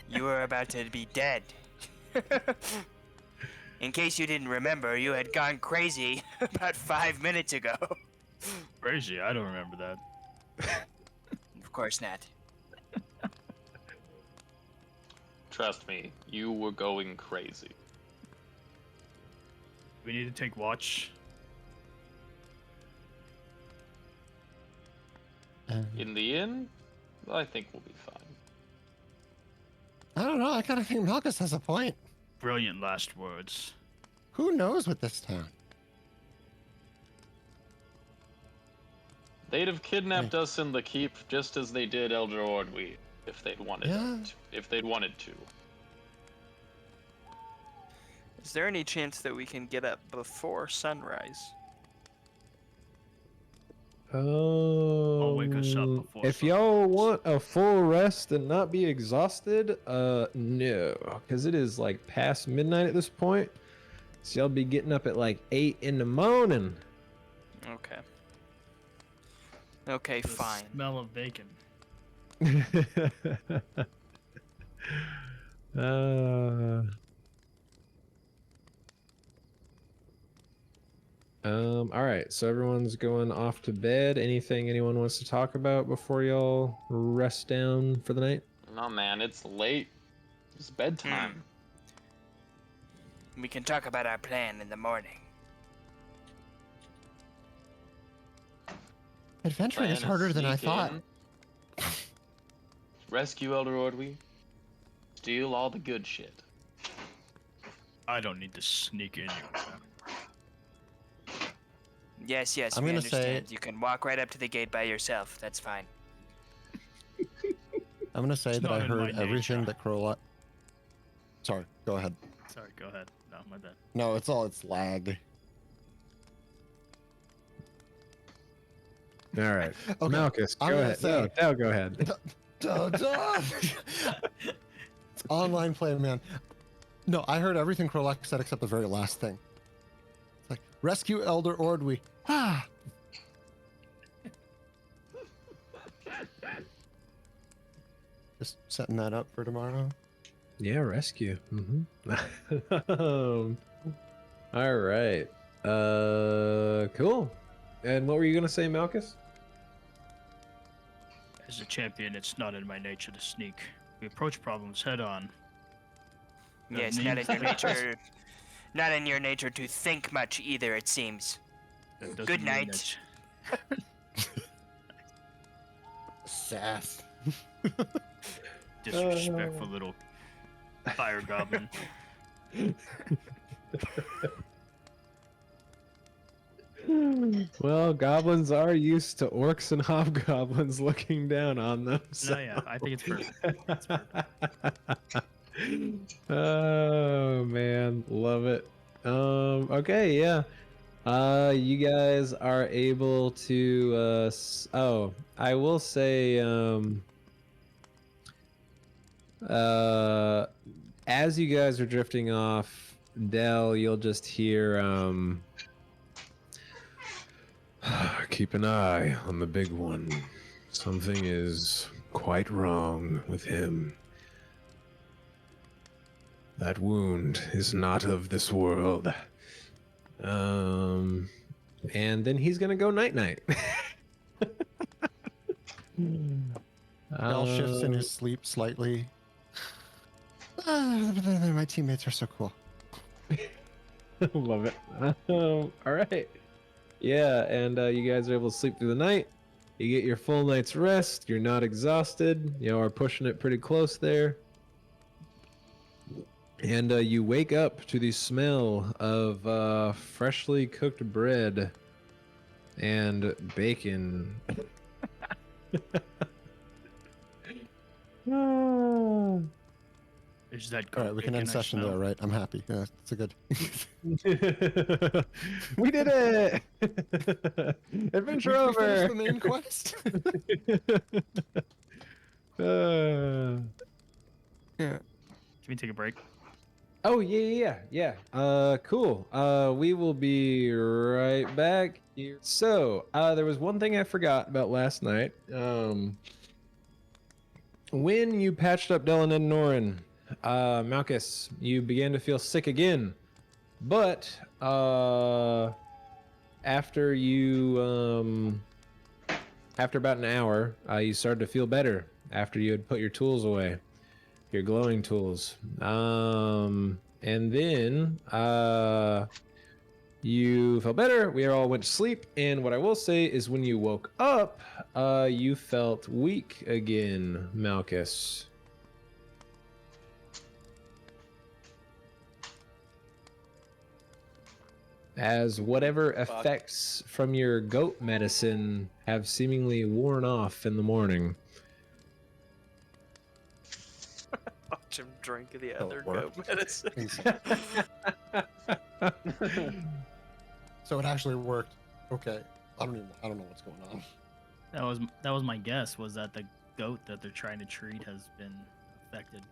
[SPEAKER 4] you were about to be dead. In case you didn't remember, you had gone crazy about 5 minutes ago.
[SPEAKER 2] Crazy, I don't remember that.
[SPEAKER 4] Of course not.
[SPEAKER 3] Trust me, you were going crazy.
[SPEAKER 2] We need to take watch.
[SPEAKER 3] In the end, I think we'll be fine.
[SPEAKER 5] I don't know. I kind of think Malchus has a point.
[SPEAKER 2] Brilliant last words.
[SPEAKER 5] Who knows with this town?
[SPEAKER 3] They'd have kidnapped us in the keep just as they did Elder Ordwe if they'd wanted
[SPEAKER 5] Yeah.
[SPEAKER 3] if they'd wanted to.
[SPEAKER 4] Is there any chance that we can get up before sunrise?
[SPEAKER 2] wake us up before
[SPEAKER 1] If y'all want a full rest and not be exhausted, no, because it is like past midnight at this point. So y'all be getting up at like 8 in the morning.
[SPEAKER 4] Okay. Okay,
[SPEAKER 2] The
[SPEAKER 4] fine.
[SPEAKER 2] smell of bacon.
[SPEAKER 1] All right, so everyone's going off to bed. Anything anyone wants to talk about before y'all rest down for the night?
[SPEAKER 3] No, man, it's late. It's bedtime.
[SPEAKER 4] We can talk about our plan in the morning.
[SPEAKER 5] Adventuring is
[SPEAKER 3] Plan
[SPEAKER 5] harder than I
[SPEAKER 3] sneak
[SPEAKER 5] thought.
[SPEAKER 3] in, rescue Elder Ordwe. Steal all the good shit.
[SPEAKER 2] I don't need to sneak in you.
[SPEAKER 4] Yes, yes,
[SPEAKER 5] I'm
[SPEAKER 4] we
[SPEAKER 5] gonna say-
[SPEAKER 4] understand. You can walk right up to the gate by yourself. That's fine.
[SPEAKER 5] I'm gonna say
[SPEAKER 2] It's
[SPEAKER 5] that I
[SPEAKER 2] not in my
[SPEAKER 5] heard everything
[SPEAKER 2] nature.
[SPEAKER 5] that Krolak. Sorry, go ahead.
[SPEAKER 2] Sorry, go ahead. No, my bad.
[SPEAKER 5] No, it's lag.
[SPEAKER 1] All right,
[SPEAKER 5] Okay,
[SPEAKER 1] Malchus,
[SPEAKER 5] I'm
[SPEAKER 1] go
[SPEAKER 5] gonna
[SPEAKER 1] ahead.
[SPEAKER 5] say-
[SPEAKER 1] No, Dal, go ahead.
[SPEAKER 5] It's online play, man. No, I heard everything Krolak said except the very last thing. It's like, rescue Elder Ordwe. Ah! Just setting that up for tomorrow.
[SPEAKER 1] Yeah, rescue. All right. Cool. And what were you gonna say, Malchus?
[SPEAKER 2] As a champion, it's not in my nature to sneak. We approach problems head on.
[SPEAKER 4] Yes,
[SPEAKER 2] need-
[SPEAKER 4] not in your nature. Not in your nature to think much either, it seems.
[SPEAKER 2] That doesn't
[SPEAKER 4] Good
[SPEAKER 2] mean
[SPEAKER 4] night.
[SPEAKER 2] that
[SPEAKER 5] Sass.
[SPEAKER 2] Disrespectful little fire goblin.
[SPEAKER 1] Well, goblins are used to orcs and hobgoblins looking down on them. So.
[SPEAKER 2] No, yeah, I think it's perfect. It's perfect.
[SPEAKER 1] Oh man, love it. Okay, yeah. You guys are able to I will say as you guys are drifting off, Dell, you'll just hear keep an eye on the big one. Something is quite wrong with him. That wound is not of this world. And then he's gonna go night night.
[SPEAKER 5] Bell shifts in his sleep slightly. My teammates are so cool.
[SPEAKER 1] Love it. All right. Yeah, and you guys are able to sleep through the night. You get your full night's rest. You're not exhausted. You are pushing it pretty close there. And you wake up to the smell of freshly cooked bread and bacon.
[SPEAKER 2] Is that
[SPEAKER 5] All right, we can end session there, right? I'm happy. Yeah, it's a good.
[SPEAKER 1] We did it! Adventure
[SPEAKER 5] We
[SPEAKER 1] over!
[SPEAKER 5] finished the main quest. Yeah.
[SPEAKER 2] Can we take a break?
[SPEAKER 1] Oh yeah. Cool. We will be right back here. So, there was one thing I forgot about last night. When you patched up Dylan and Norin, Malchus, you began to feel sick again. But after about an hour, you started to feel better after you had put your tools away. Your glowing tools. And then you felt better. We all went to sleep. And what I will say is when you woke up, you felt weak again, Malchus. As whatever effects from your goat medicine have seemingly worn off in the morning.
[SPEAKER 4] Watch him drink the
[SPEAKER 5] Oh,
[SPEAKER 4] other
[SPEAKER 5] work.
[SPEAKER 4] goat medicine.
[SPEAKER 5] So it actually worked. Okay. I don't know what's going on.
[SPEAKER 2] That was my guess. Was that the goat that they're trying to treat has been affected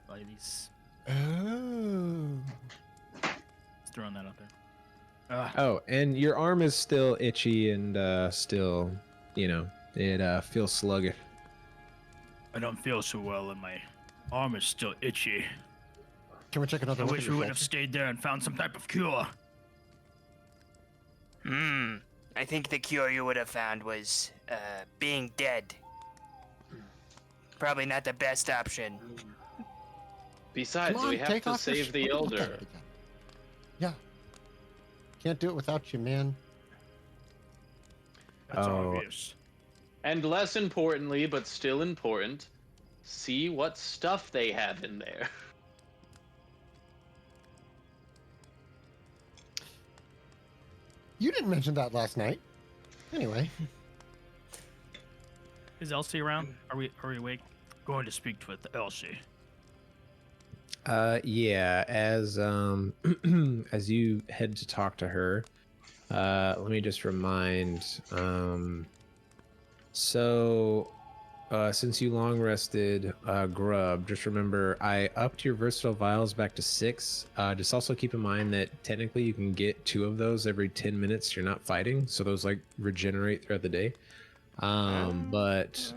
[SPEAKER 2] by these?
[SPEAKER 5] Oh.
[SPEAKER 2] Just throwing that out there.
[SPEAKER 1] Oh, and your arm is still itchy and still, it feels sluggish.
[SPEAKER 2] I don't feel so well, and my arm is still itchy.
[SPEAKER 5] Can we check another
[SPEAKER 2] I
[SPEAKER 5] look
[SPEAKER 2] wish
[SPEAKER 5] at
[SPEAKER 2] we
[SPEAKER 5] your
[SPEAKER 2] would have
[SPEAKER 5] shoulder?
[SPEAKER 2] stayed there and found some type of cure.
[SPEAKER 4] I think the cure you would have found was being dead. Probably not the best option.
[SPEAKER 3] Besides,
[SPEAKER 5] Come on,
[SPEAKER 3] we have
[SPEAKER 5] take
[SPEAKER 3] to
[SPEAKER 5] off your
[SPEAKER 3] save the
[SPEAKER 5] shoulder. Look at
[SPEAKER 3] elder.
[SPEAKER 5] it again. Yeah. Can't do it without you, man.
[SPEAKER 2] That's
[SPEAKER 1] Oh.
[SPEAKER 2] obvious.
[SPEAKER 3] And less importantly, but still important, see what stuff they have in there.
[SPEAKER 5] You didn't mention that last night. Anyway.
[SPEAKER 2] Is Elsie around? Are we awake? Going to speak with Elsie.
[SPEAKER 1] Yeah, as as you head to talk to her, let me just remind, since you long rested, Grub, just remember I upped your versatile vials back to 6. Just also keep in mind that technically you can get 2 of those every 10 minutes you're not fighting, so those like regenerate throughout the day. But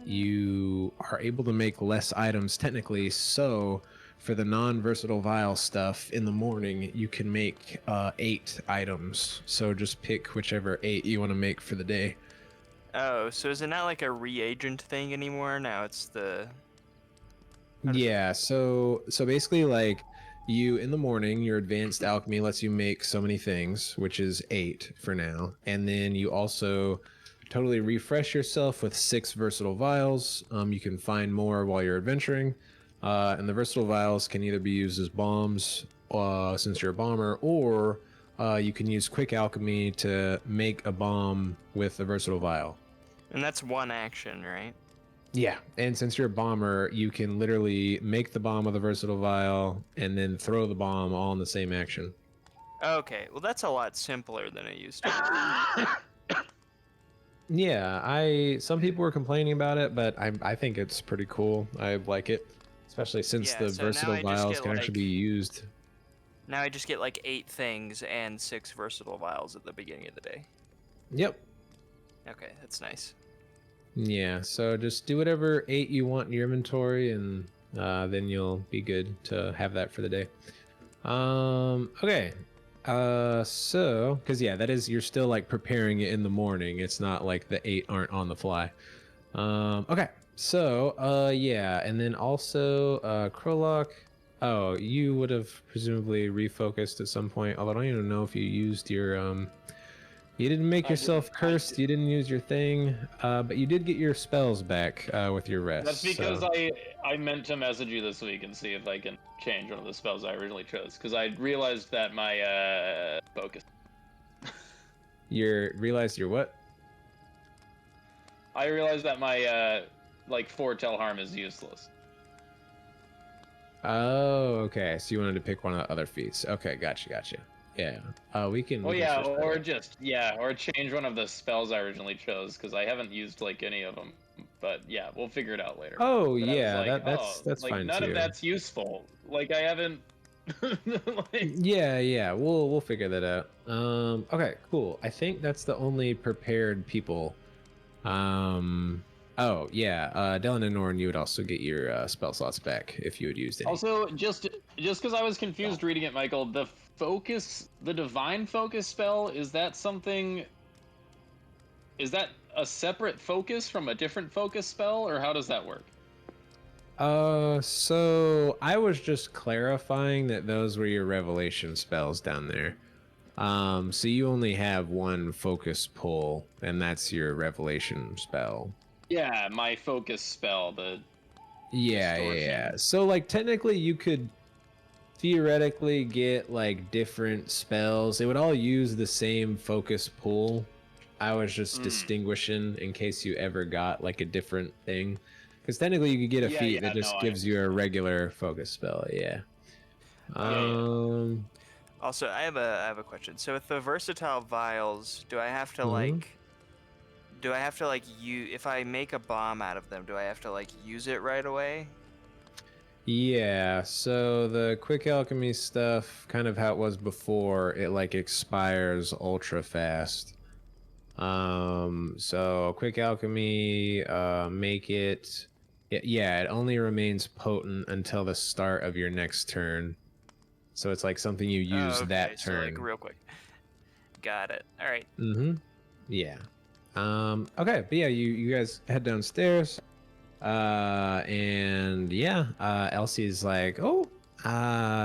[SPEAKER 1] you are able to make less items technically, so for the non-versatile vial stuff in the morning, you can make 8 items. So just pick whichever 8 you want to make for the day.
[SPEAKER 4] Oh, so is it not like a reagent thing anymore? Now it's the...
[SPEAKER 1] Yeah, so basically like you in the morning, your advanced alchemy lets you make so many things, which is 8 for now. And then you also totally refresh yourself with 6 versatile vials. You can find more while you're adventuring. And the versatile vials can either be used as bombs, since you're a bomber, or you can use quick alchemy to make a bomb with a versatile vial.
[SPEAKER 6] And that's one action, right?
[SPEAKER 1] Yeah, and since you're a bomber, you can literally make the bomb with a versatile vial and then throw the bomb all in the same action.
[SPEAKER 6] Okay, well that's a lot simpler than it used to be.
[SPEAKER 1] Yeah, some people were complaining about it, but I think it's pretty cool. I like it, especially since
[SPEAKER 6] Yeah,
[SPEAKER 1] the
[SPEAKER 6] so now
[SPEAKER 1] versatile
[SPEAKER 6] I just
[SPEAKER 1] vials
[SPEAKER 6] get,
[SPEAKER 1] can actually
[SPEAKER 6] like-
[SPEAKER 1] be used.
[SPEAKER 6] Now I just get like 8 things and 6 versatile vials at the beginning of the day.
[SPEAKER 1] Yep.
[SPEAKER 6] Okay, that's nice.
[SPEAKER 1] Yeah, so just do whatever 8 you want in your inventory, and then you'll be good to have that for the day. Okay. So, because yeah, that is, you're still like preparing it in the morning. It's not like the 8 aren't on the fly. Okay. So, yeah, and then also, Krolok. Oh, you would have presumably refocused at some point, although I don't even know if you used your, you didn't make
[SPEAKER 3] I
[SPEAKER 1] yourself
[SPEAKER 3] didn't.
[SPEAKER 1] cursed. You didn't use your thing, but you did get your spells back with your rest.
[SPEAKER 3] That's because
[SPEAKER 1] so.
[SPEAKER 3] I meant to message you this week and see if I can change one of the spells I originally chose, because I realized that my focus.
[SPEAKER 1] Realized your what?
[SPEAKER 3] I realized that my like foretell harm is useless.
[SPEAKER 1] Oh, okay. So you wanted to pick one of the other feats. Okay, gotcha. Yeah. We can.
[SPEAKER 3] Well,
[SPEAKER 1] we can
[SPEAKER 3] yeah,
[SPEAKER 1] switch that
[SPEAKER 3] or
[SPEAKER 1] up.
[SPEAKER 3] just or change one of the spells I originally chose, because I haven't used like any of them. But yeah, we'll figure it out later.
[SPEAKER 1] Oh
[SPEAKER 3] But I was
[SPEAKER 1] yeah,
[SPEAKER 3] like,
[SPEAKER 1] that's
[SPEAKER 3] like
[SPEAKER 1] fine
[SPEAKER 3] none
[SPEAKER 1] too.
[SPEAKER 3] of that's useful. Like I haven't. like,
[SPEAKER 1] Yeah. We'll figure that out. Okay, cool. I think that's the only prepared people. Oh yeah. Dylan and Norn, you would also get your spell slots back if you had used any.
[SPEAKER 3] Also, just because I was confused reading it, Michael, the divine focus spell, is that something? Is that a separate focus from a different focus spell, or how does that work?
[SPEAKER 1] So I was just clarifying that those were your revelation spells down there. So you only have one focus pull, and that's your revelation spell.
[SPEAKER 3] Yeah, my focus spell, the
[SPEAKER 1] Yeah.
[SPEAKER 3] Distortion.
[SPEAKER 1] So like technically you could theoretically get like different spells. They would all use the same focus pool. I was just distinguishing in case you ever got like a different thing. Because technically you could get a
[SPEAKER 3] Yeah,
[SPEAKER 1] feat
[SPEAKER 3] yeah,
[SPEAKER 1] that just
[SPEAKER 3] no, I
[SPEAKER 1] gives you a
[SPEAKER 3] understand.
[SPEAKER 1] regular focus spell, yeah.
[SPEAKER 3] Yeah.
[SPEAKER 6] Also, I have a question. So with the versatile vials, do I have to
[SPEAKER 1] Mhm.
[SPEAKER 6] if I make a bomb out of them, do I have to like use it right away?
[SPEAKER 1] Yeah, so the quick alchemy stuff, kind of how it was before, it like expires ultra fast. So quick alchemy, make it, yeah, it only remains potent until the start of your next turn. So it's like something you use
[SPEAKER 6] Oh, okay,
[SPEAKER 1] that
[SPEAKER 6] so
[SPEAKER 1] turn.
[SPEAKER 6] like real quick. Got it. All right.
[SPEAKER 1] Mm-hmm. Yeah. Okay, but yeah, you guys head downstairs. And yeah, Elsie's like, oh,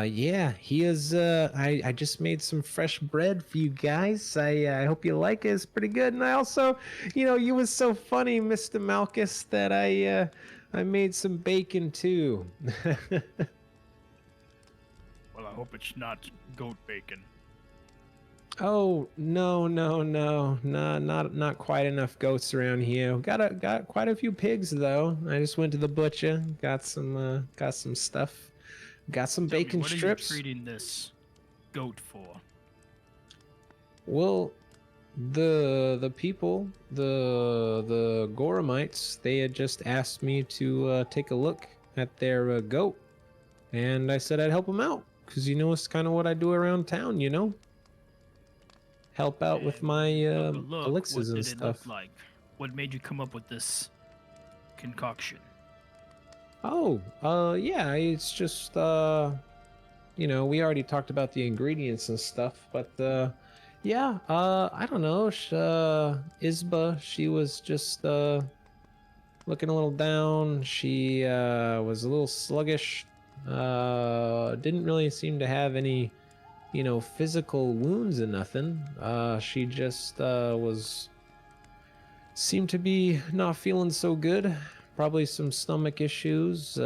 [SPEAKER 1] yeah, he is, I just made some fresh bread for you guys. I hope you like it. It's pretty good. And I also, you was so funny, Mr. Malchus, that I made some bacon too.
[SPEAKER 2] Well, I hope it's not goat bacon.
[SPEAKER 1] Oh, no, not quite enough goats around here. Got quite a few pigs though. I just went to the butcher, got some stuff, got some
[SPEAKER 2] Tell me,
[SPEAKER 1] bacon
[SPEAKER 2] what
[SPEAKER 1] strips.
[SPEAKER 2] are you treating this goat for?
[SPEAKER 1] Well, the people, the Goramites, they had just asked me to take a look at their goat, and I said I'd help them out because it's kind of what I do around town, help out with
[SPEAKER 2] And
[SPEAKER 1] my
[SPEAKER 2] when you took a look,
[SPEAKER 1] elixirs
[SPEAKER 2] what
[SPEAKER 1] and
[SPEAKER 2] did it look
[SPEAKER 1] stuff.
[SPEAKER 2] like? What made you come up with this concoction?
[SPEAKER 1] Oh, yeah, it's just, we already talked about the ingredients and stuff, but, yeah, I don't know, Isba, she was just, looking a little down. She, was a little sluggish, Didn't really seem to have any, physical wounds and nothing. She just seemed to be not feeling so good. Probably some stomach issues.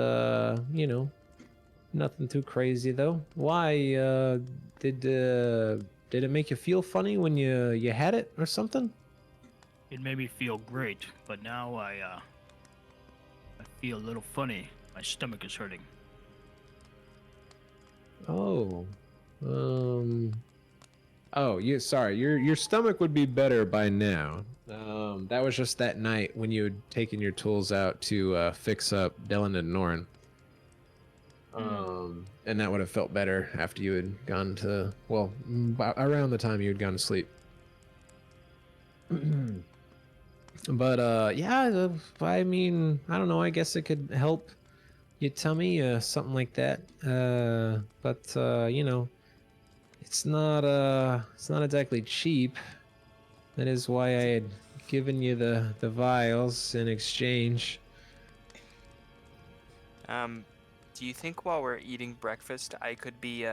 [SPEAKER 1] Nothing too crazy though. Why? Did it make you feel funny when you had it or something?
[SPEAKER 2] It made me feel great, but now I feel a little funny. My stomach is hurting.
[SPEAKER 1] Oh, oh, sorry. Your stomach would be better by now. That was just that night when you had taken your tools out to fix up Dylan and Norin. And that would have felt better after you had gone to, well, around the time you had gone to sleep. But yeah, I mean, I don't know. I guess it could help your tummy, something like that. But it's not exactly cheap. That is why I had given you the vials in exchange.
[SPEAKER 6] Do you think while we're eating breakfast, I could be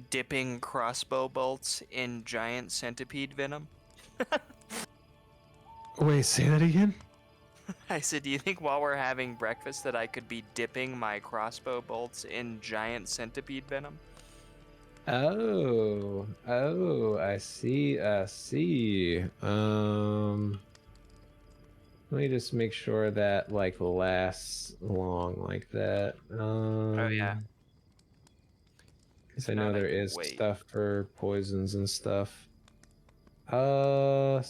[SPEAKER 6] dipping crossbow bolts in giant centipede venom?
[SPEAKER 1] Wait, say that again?
[SPEAKER 6] I said, do you think while we're having breakfast that I could be dipping my crossbow bolts in giant centipede venom?
[SPEAKER 1] Oh, I see. Let me just make sure that lasts long like that.
[SPEAKER 6] Oh yeah.
[SPEAKER 1] Because
[SPEAKER 6] If
[SPEAKER 1] I know
[SPEAKER 6] not, I
[SPEAKER 1] there
[SPEAKER 6] can
[SPEAKER 1] is
[SPEAKER 6] wait.
[SPEAKER 1] stuff for poisons and stuff. So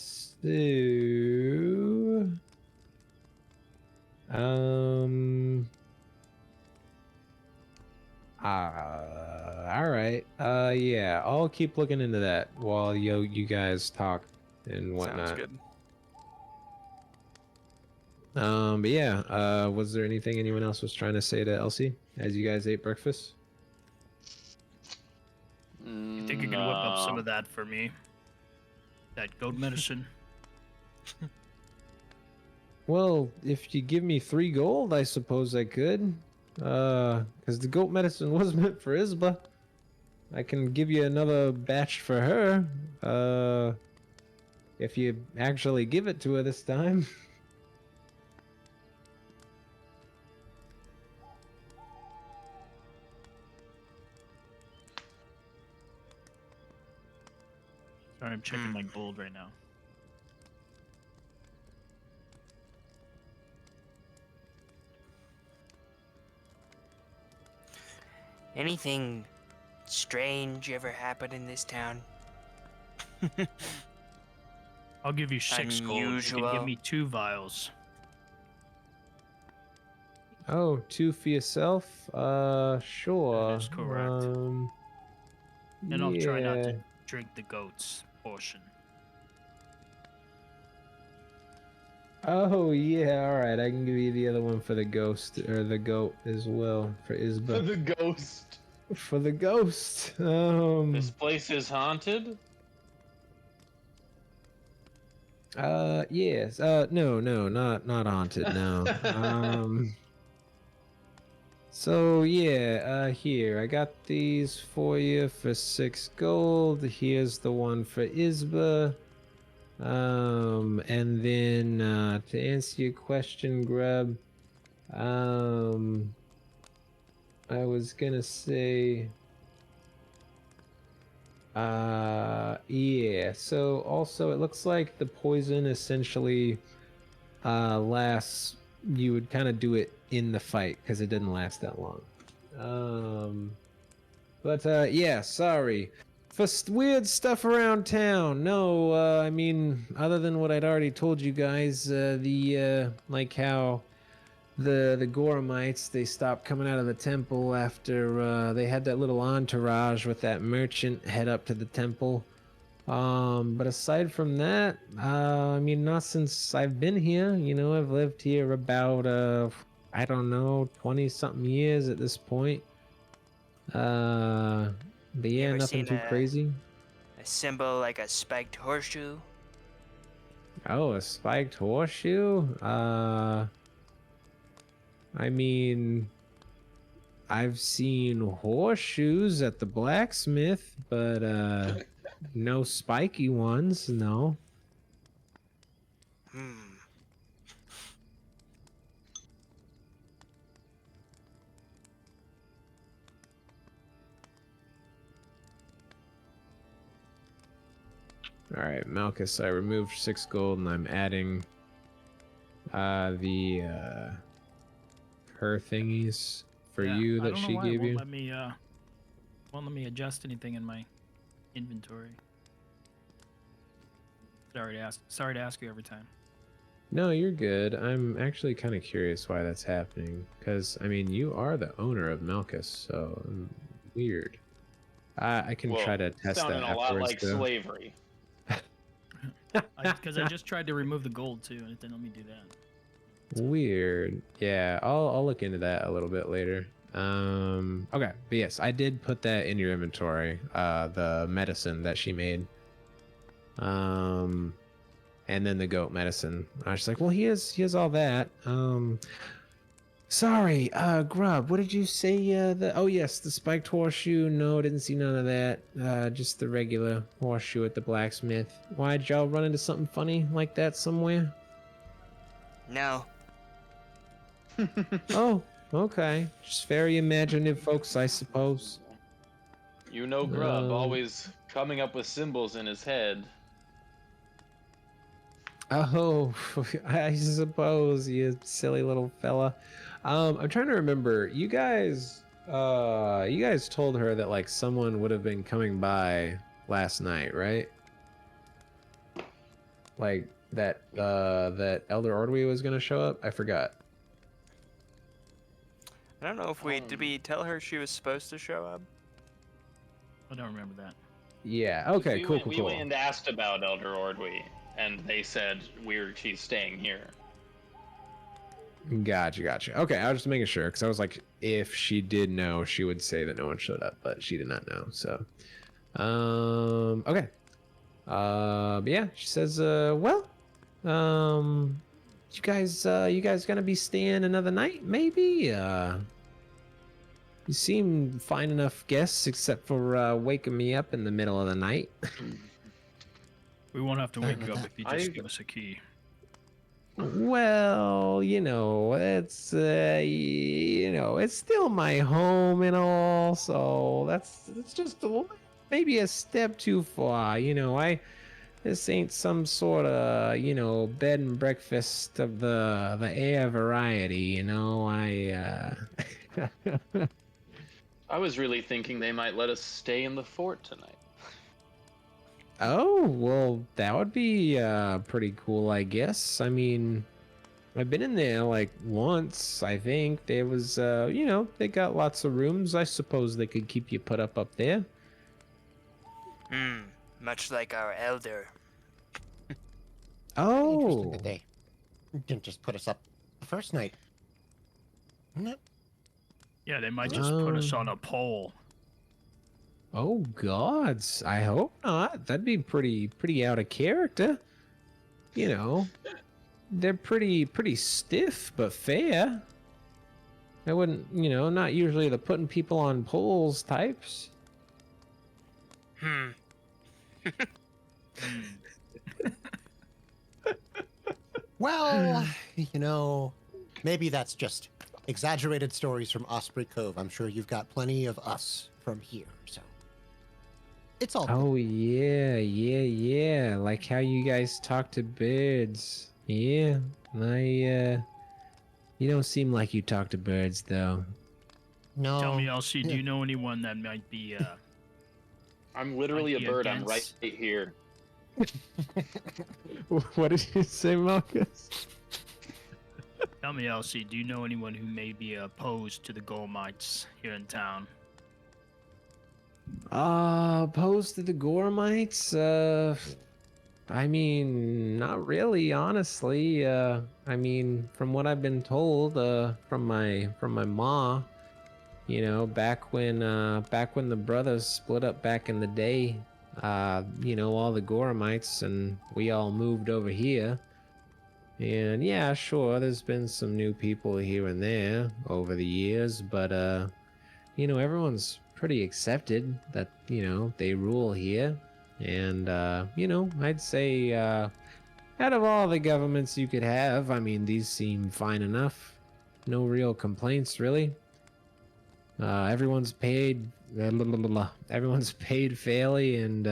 [SPEAKER 1] all right. Yeah, I'll keep looking into that while you guys talk and whatnot.
[SPEAKER 6] Sounds good.
[SPEAKER 1] But yeah, was there anything anyone else was trying to say to Elsie as you guys ate breakfast?
[SPEAKER 2] You think you can whip up some of that for me? That goat medicine?
[SPEAKER 1] Well, if you give me 3 gold, I suppose I could. Because the goat medicine was meant for Isba. I can give you another batch for her. If you actually give it to her this time.
[SPEAKER 2] Sorry, I'm checking my gold right now.
[SPEAKER 4] Anything strange ever happen in this town?
[SPEAKER 2] I'll give you 6 gold. You can
[SPEAKER 4] Unusual.
[SPEAKER 2] give me 2 vials.
[SPEAKER 1] Oh, 2 for yourself? Sure.
[SPEAKER 2] That is correct. And I'll try not to drink the goat's portion.
[SPEAKER 1] Oh yeah, all right. I can give you the other one for the ghost or the goat as well for Isba.
[SPEAKER 3] The ghost.
[SPEAKER 1] For the ghost.
[SPEAKER 3] This place is haunted?
[SPEAKER 1] Yes. No, not haunted. No. So yeah. Here I got these for you for 6 gold. Here's the one for Isba. And then to answer your question, Grub, I was gonna say, yeah. So also, it looks like the poison essentially lasts. You would kind of do it in the fight because it didn't last that long. But yeah, sorry. For weird stuff around town. No, I mean, other than what I'd already told you guys, like how the Goramites, they stopped coming out of the temple after they had that little entourage with that merchant head up to the temple. But aside from that, I mean, not since I've been here. I've lived here about I don't know, 20-something years at this point. But
[SPEAKER 4] You
[SPEAKER 1] yeah,
[SPEAKER 4] ever
[SPEAKER 1] nothing
[SPEAKER 4] seen
[SPEAKER 1] too crazy.
[SPEAKER 4] A symbol like a spiked horseshoe?
[SPEAKER 1] Oh, a spiked horseshoe? I mean, I've seen horseshoes at the blacksmith, but no spiky ones, no.
[SPEAKER 4] Hmm.
[SPEAKER 1] All right, Malchus, I removed 6 gold and I'm adding the her thingies for
[SPEAKER 2] Yeah,
[SPEAKER 1] you
[SPEAKER 2] I
[SPEAKER 1] that
[SPEAKER 2] don't know
[SPEAKER 1] she
[SPEAKER 2] why it
[SPEAKER 1] gave you.
[SPEAKER 2] won't let me adjust anything in my inventory. Sorry to ask you every time.
[SPEAKER 1] No, you're good. I'm actually kind of curious why that's happening. Because, I mean, you are the owner of Malchus, so weird. I can
[SPEAKER 3] Whoa,
[SPEAKER 1] try to test
[SPEAKER 3] sounding
[SPEAKER 1] that
[SPEAKER 3] a lot
[SPEAKER 1] afterwards,
[SPEAKER 3] like
[SPEAKER 1] though.
[SPEAKER 3] slavery.
[SPEAKER 2] Because I just tried to remove the gold too, and it didn't let me do that.
[SPEAKER 1] Weird. Yeah, I'll look into that a little bit later. Okay, but yes, I did put that in your inventory. The medicine that she made. And then the goat medicine. I was just like, well, he has all that. Sorry, Grub, what did you say? Oh yes, the spiked horseshoe. No, didn't see none of that. Just the regular horseshoe at the blacksmith. Why'd y'all run into something funny like that somewhere?
[SPEAKER 4] No.
[SPEAKER 1] Oh, okay. Just very imaginative folks, I suppose.
[SPEAKER 3] You know Grub,
[SPEAKER 1] Um,
[SPEAKER 3] always coming up with symbols in his head.
[SPEAKER 1] Oh, I suppose, you silly little fella. I'm trying to remember. You guys told her that like someone would have been coming by last night, right? Like that Elder Ordwy was gonna show up. I forgot.
[SPEAKER 6] I don't know if did we tell her she was supposed to show up?
[SPEAKER 2] I don't remember that.
[SPEAKER 1] Yeah. Okay. Cool.
[SPEAKER 3] We
[SPEAKER 1] Cool.
[SPEAKER 3] went and asked about Elder Ordwy, and they said she's staying here.
[SPEAKER 1] Gotcha. Okay, I was just making sure because I was like, if she did know, she would say that no one showed up, but she did not know. So, okay. But yeah, she says, well, you guys gonna be staying another night, maybe? You seem fine enough guests, except for waking me up in the middle of the night.
[SPEAKER 2] We won't have to
[SPEAKER 5] Sorry
[SPEAKER 2] wake you
[SPEAKER 5] about
[SPEAKER 2] up
[SPEAKER 5] that.
[SPEAKER 2] if you just give us a key.
[SPEAKER 1] Well, it's still my home and all, so it's just maybe a step too far. This ain't some sort of, bed and breakfast of the air variety,
[SPEAKER 3] I was really thinking they might let us stay in the fort tonight.
[SPEAKER 1] Oh, well, that would be pretty cool, I guess. I mean, I've been in there like once, I think. There was they got lots of rooms. I suppose they could keep you put up there.
[SPEAKER 4] Much like our elder.
[SPEAKER 5] Interesting that
[SPEAKER 1] Oh.
[SPEAKER 5] they didn't just put us up the first night. Isn't it?
[SPEAKER 2] Yeah, they might just put us on a pole.
[SPEAKER 1] Oh gods, I hope not. That'd be pretty out of character. They're pretty stiff but fair. I wouldn't, not usually the putting people on poles types.
[SPEAKER 5] Well, maybe that's just exaggerated stories from Osprey Cove. I'm sure you've got plenty of us from here, so it's all good.
[SPEAKER 1] Oh yeah. Like how you guys talk to birds. Yeah. You don't seem like you talk to birds though.
[SPEAKER 5] No.
[SPEAKER 2] Tell me, Elsie, do you know anyone that might be
[SPEAKER 3] I'm literally a
[SPEAKER 2] Might be
[SPEAKER 3] bird. I'm
[SPEAKER 2] against-
[SPEAKER 3] right here.
[SPEAKER 1] What did you say, Marcus?
[SPEAKER 2] Tell me, Elsie, do you know anyone who may be opposed to the Golemites here in town?
[SPEAKER 1] Opposed to the Gormites? I mean, not really, honestly. I mean, from what I've been told, from my ma, back when the brothers split up back in the day, all the Gormites and we all moved over here. And yeah, sure, there's been some new people here and there over the years, but everyone's pretty accepted that, they rule here. And, I'd say, out of all the governments you could have, I mean, these seem fine enough. No real complaints, really. Everyone's paid. Everyone's paid fairly, and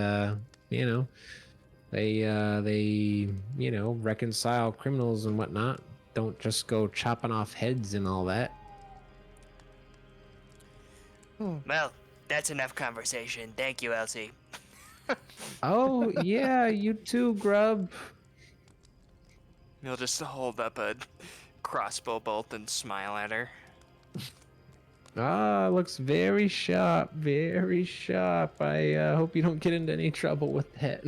[SPEAKER 1] they reconcile criminals and whatnot. Don't just go chopping off heads and all that.
[SPEAKER 4] Well, that's enough conversation. Thank you, Elsie.
[SPEAKER 1] Oh yeah, you too, Grub.
[SPEAKER 6] He'll just hold up a crossbow bolt and smile at her.
[SPEAKER 1] Ah, looks very sharp, very sharp. I hope you don't get into any trouble with that.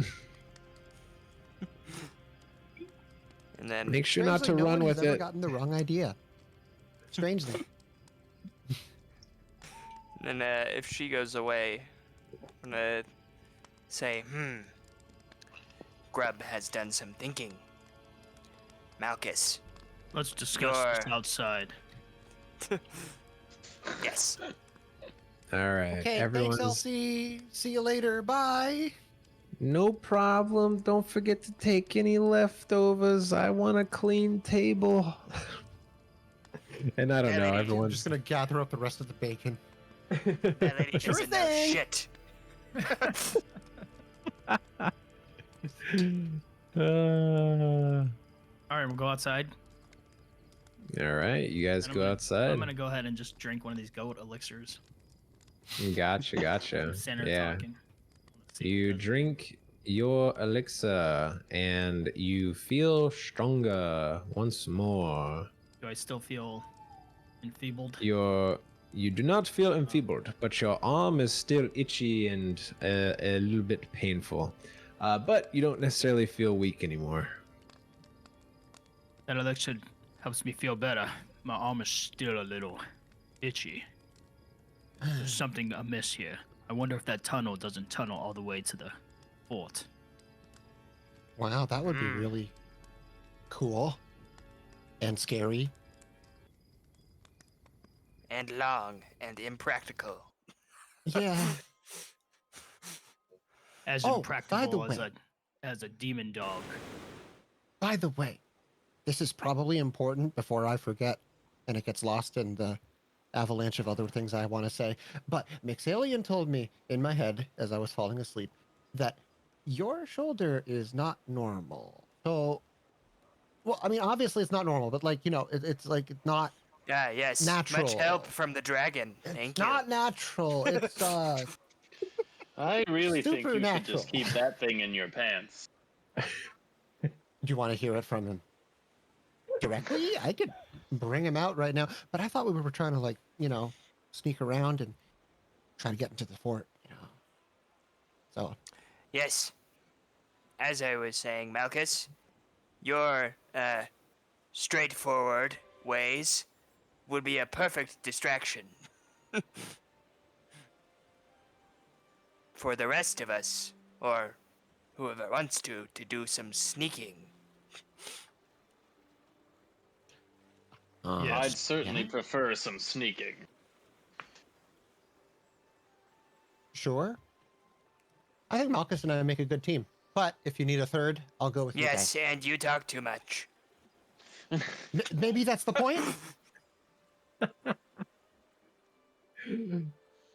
[SPEAKER 6] And then
[SPEAKER 1] Make sure not to
[SPEAKER 5] Strangely, no
[SPEAKER 1] run
[SPEAKER 5] one
[SPEAKER 1] with
[SPEAKER 5] has ever
[SPEAKER 1] it.
[SPEAKER 5] gotten the wrong idea. Strangely.
[SPEAKER 6] if she goes away, I'm gonna
[SPEAKER 4] Say, Grub has done some thinking. Malchus,
[SPEAKER 2] Let's discuss this
[SPEAKER 4] You're-
[SPEAKER 2] outside.
[SPEAKER 4] yes.
[SPEAKER 1] All right,
[SPEAKER 5] Okay,
[SPEAKER 1] everyone's.
[SPEAKER 5] thanks, Elsie. See you later. Bye.
[SPEAKER 1] No problem. Don't forget to take any leftovers. I want a clean table. And I don't know,
[SPEAKER 4] Ellie,
[SPEAKER 5] I'm
[SPEAKER 1] everyone's.
[SPEAKER 5] just gonna gather up the rest of the bacon.
[SPEAKER 4] That lady
[SPEAKER 5] Sure
[SPEAKER 4] doesn't know
[SPEAKER 5] thing.
[SPEAKER 4] shit.
[SPEAKER 2] All right, we'll go outside.
[SPEAKER 1] All right, you guys
[SPEAKER 2] And
[SPEAKER 1] go outside.
[SPEAKER 2] I'm gonna go ahead and just drink one of these goat elixirs.
[SPEAKER 1] Gotcha.
[SPEAKER 2] Center
[SPEAKER 1] Yeah.
[SPEAKER 2] talking. Let's see
[SPEAKER 1] You
[SPEAKER 2] what does.
[SPEAKER 1] drink your elixir and you feel stronger once more.
[SPEAKER 2] Do I still feel enfeebled?
[SPEAKER 1] You do not feel enfeebled, but your arm is still itchy and a little bit painful. But you don't necessarily feel weak anymore.
[SPEAKER 2] That elixir helps me feel better. My arm is still a little itchy. There's something amiss here. I wonder if that tunnel doesn't tunnel all the way to the fort.
[SPEAKER 5] Wow, that would be really cool and scary.
[SPEAKER 4] And long and impractical.
[SPEAKER 5] Yeah.
[SPEAKER 2] As
[SPEAKER 5] Oh, by the
[SPEAKER 2] impractical
[SPEAKER 5] way.
[SPEAKER 2] as a demon dog.
[SPEAKER 5] By the way, this is probably important before I forget and it gets lost in the avalanche of other things I want to say. But Mixalien told me in my head as I was falling asleep that your shoulder is not normal. So, well, I mean, obviously it's not normal, but like, it's like not
[SPEAKER 4] Ah, yes.
[SPEAKER 5] Natural.
[SPEAKER 4] Much help from the dragon. Thank you.
[SPEAKER 5] not natural. It's
[SPEAKER 3] I really think you should
[SPEAKER 5] Supernatural.
[SPEAKER 3] just keep that thing in your pants.
[SPEAKER 5] Do you want to hear it from him directly? I could bring him out right now, but I thought we were trying to like, sneak around and try to get into the fort, So,
[SPEAKER 4] Yes. As I was saying, Malchus, your straightforward ways would be a perfect distraction for the rest of us, or whoever wants to do some sneaking.
[SPEAKER 3] I'd certainly
[SPEAKER 5] Yeah.
[SPEAKER 3] prefer some sneaking.
[SPEAKER 5] Sure. I think Malchus and I make a good team. But if you need a third, I'll go with
[SPEAKER 4] Yes, and you talk too much.
[SPEAKER 5] you guys. Maybe that's the point.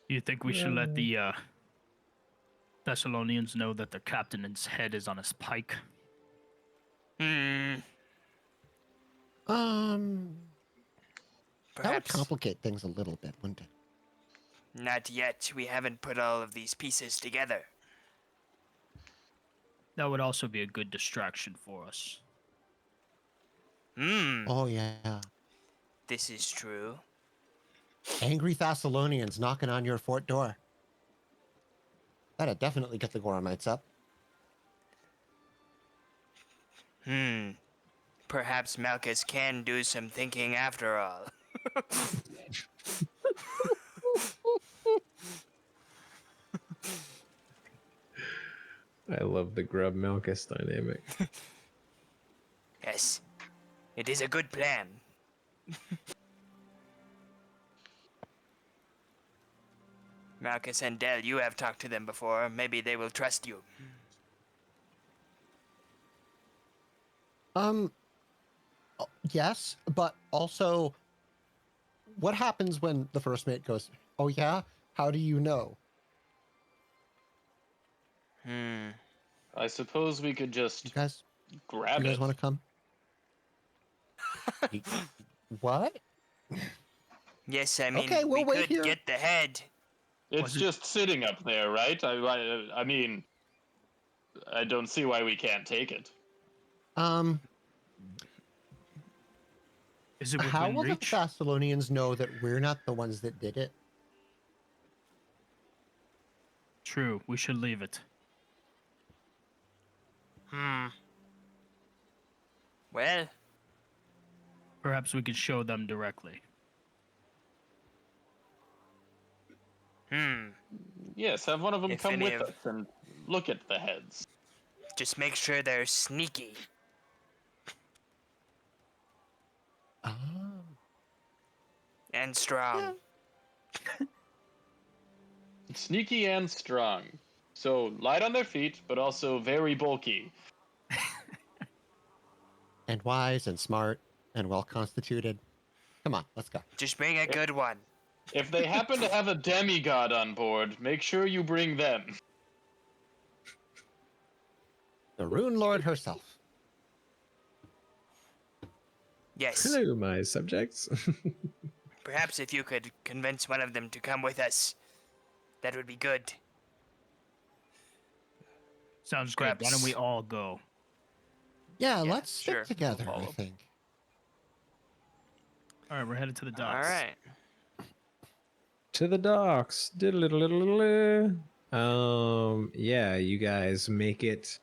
[SPEAKER 2] You think we should let the Thessalonians know that the captain's head is on his pike?
[SPEAKER 5] That would
[SPEAKER 4] Perhaps
[SPEAKER 5] complicate things a little bit, wouldn't it?
[SPEAKER 4] not yet. We haven't put all of these pieces together.
[SPEAKER 2] That would also be a good distraction for us.
[SPEAKER 5] Oh, yeah.
[SPEAKER 4] This is true.
[SPEAKER 5] Angry Thessalonians knocking on your fort door. That'd definitely get the Goramites up.
[SPEAKER 4] Perhaps Malchus can do some thinking after all.
[SPEAKER 1] I love the Grub Malchus dynamic.
[SPEAKER 4] Yes. It is a good plan. Marcus and Del, you have talked to them before. Maybe they will trust you.
[SPEAKER 5] Yes, but also, what happens when the first mate goes, "Oh yeah, how do you know?"
[SPEAKER 3] I suppose we could
[SPEAKER 5] You
[SPEAKER 3] just
[SPEAKER 5] guys,
[SPEAKER 3] grab
[SPEAKER 5] you guys
[SPEAKER 3] it.
[SPEAKER 5] want to come? What?
[SPEAKER 4] Yes, I mean,
[SPEAKER 5] Okay, we'll
[SPEAKER 4] we
[SPEAKER 5] wait
[SPEAKER 4] could
[SPEAKER 5] here.
[SPEAKER 4] get the head.
[SPEAKER 3] It's just sitting up there, right? I mean, I don't see why we can't take it.
[SPEAKER 2] Is it
[SPEAKER 5] How
[SPEAKER 2] within
[SPEAKER 5] will the
[SPEAKER 2] reach?
[SPEAKER 5] Thessalonians know that we're not the ones that did it?
[SPEAKER 2] True. We should leave it.
[SPEAKER 4] Well,
[SPEAKER 2] Perhaps we could show them directly.
[SPEAKER 3] Yes, have one of them
[SPEAKER 4] If
[SPEAKER 3] come
[SPEAKER 4] any
[SPEAKER 3] with
[SPEAKER 4] of-
[SPEAKER 3] us and look at the heads.
[SPEAKER 4] just make sure they're sneaky.
[SPEAKER 5] Oh.
[SPEAKER 4] And strong.
[SPEAKER 3] Sneaky and strong. So light on their feet, but also very bulky.
[SPEAKER 5] And wise and smart and well constituted. Come on, let's go.
[SPEAKER 4] Just bring a good one.
[SPEAKER 3] If they happen to have a demigod on board, make sure you bring them.
[SPEAKER 5] The Rune Lord herself.
[SPEAKER 4] Yes.
[SPEAKER 1] Hello, my subjects.
[SPEAKER 4] Perhaps if you could convince one of them to come with us, that would be good.
[SPEAKER 2] Sounds good. Why don't
[SPEAKER 4] Grabs.
[SPEAKER 2] we all go?
[SPEAKER 5] Yeah,
[SPEAKER 4] Yeah,
[SPEAKER 5] let's stick
[SPEAKER 4] sure,
[SPEAKER 5] together,
[SPEAKER 4] we'll
[SPEAKER 5] I
[SPEAKER 4] follow.
[SPEAKER 5] think.
[SPEAKER 2] All right, we're headed to the
[SPEAKER 4] All
[SPEAKER 2] docks.
[SPEAKER 4] right.
[SPEAKER 1] To the docks. Yeah, you guys make it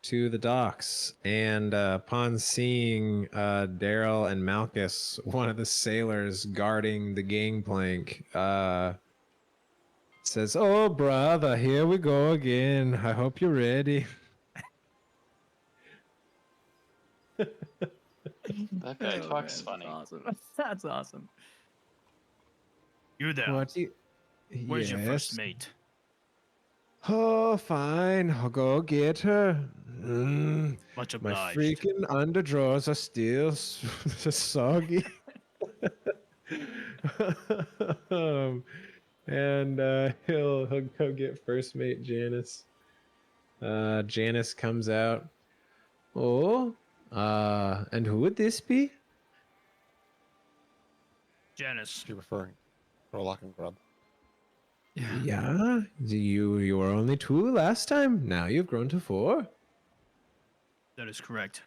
[SPEAKER 1] to the docks, and upon seeing Daryl and Malchus, one of the sailors guarding the gangplank, says, "Oh, brother, here we go again. I hope you're ready."
[SPEAKER 3] That guy talks funny.
[SPEAKER 2] Awesome. That's awesome. You there?
[SPEAKER 1] What do you...
[SPEAKER 2] Where's your first
[SPEAKER 1] Yes.
[SPEAKER 2] mate?
[SPEAKER 1] Oh, fine. I'll go get her.
[SPEAKER 2] Much
[SPEAKER 1] My
[SPEAKER 2] obliged.
[SPEAKER 1] freaking underdrawers are still soggy. And he'll go get first mate Janice. Janice comes out. Oh, and who would this be?
[SPEAKER 2] Janice.
[SPEAKER 5] You're referring to Rolock and Grub.
[SPEAKER 1] Yeah, you were only 2 last time. Now you've grown to 4.
[SPEAKER 2] That is correct.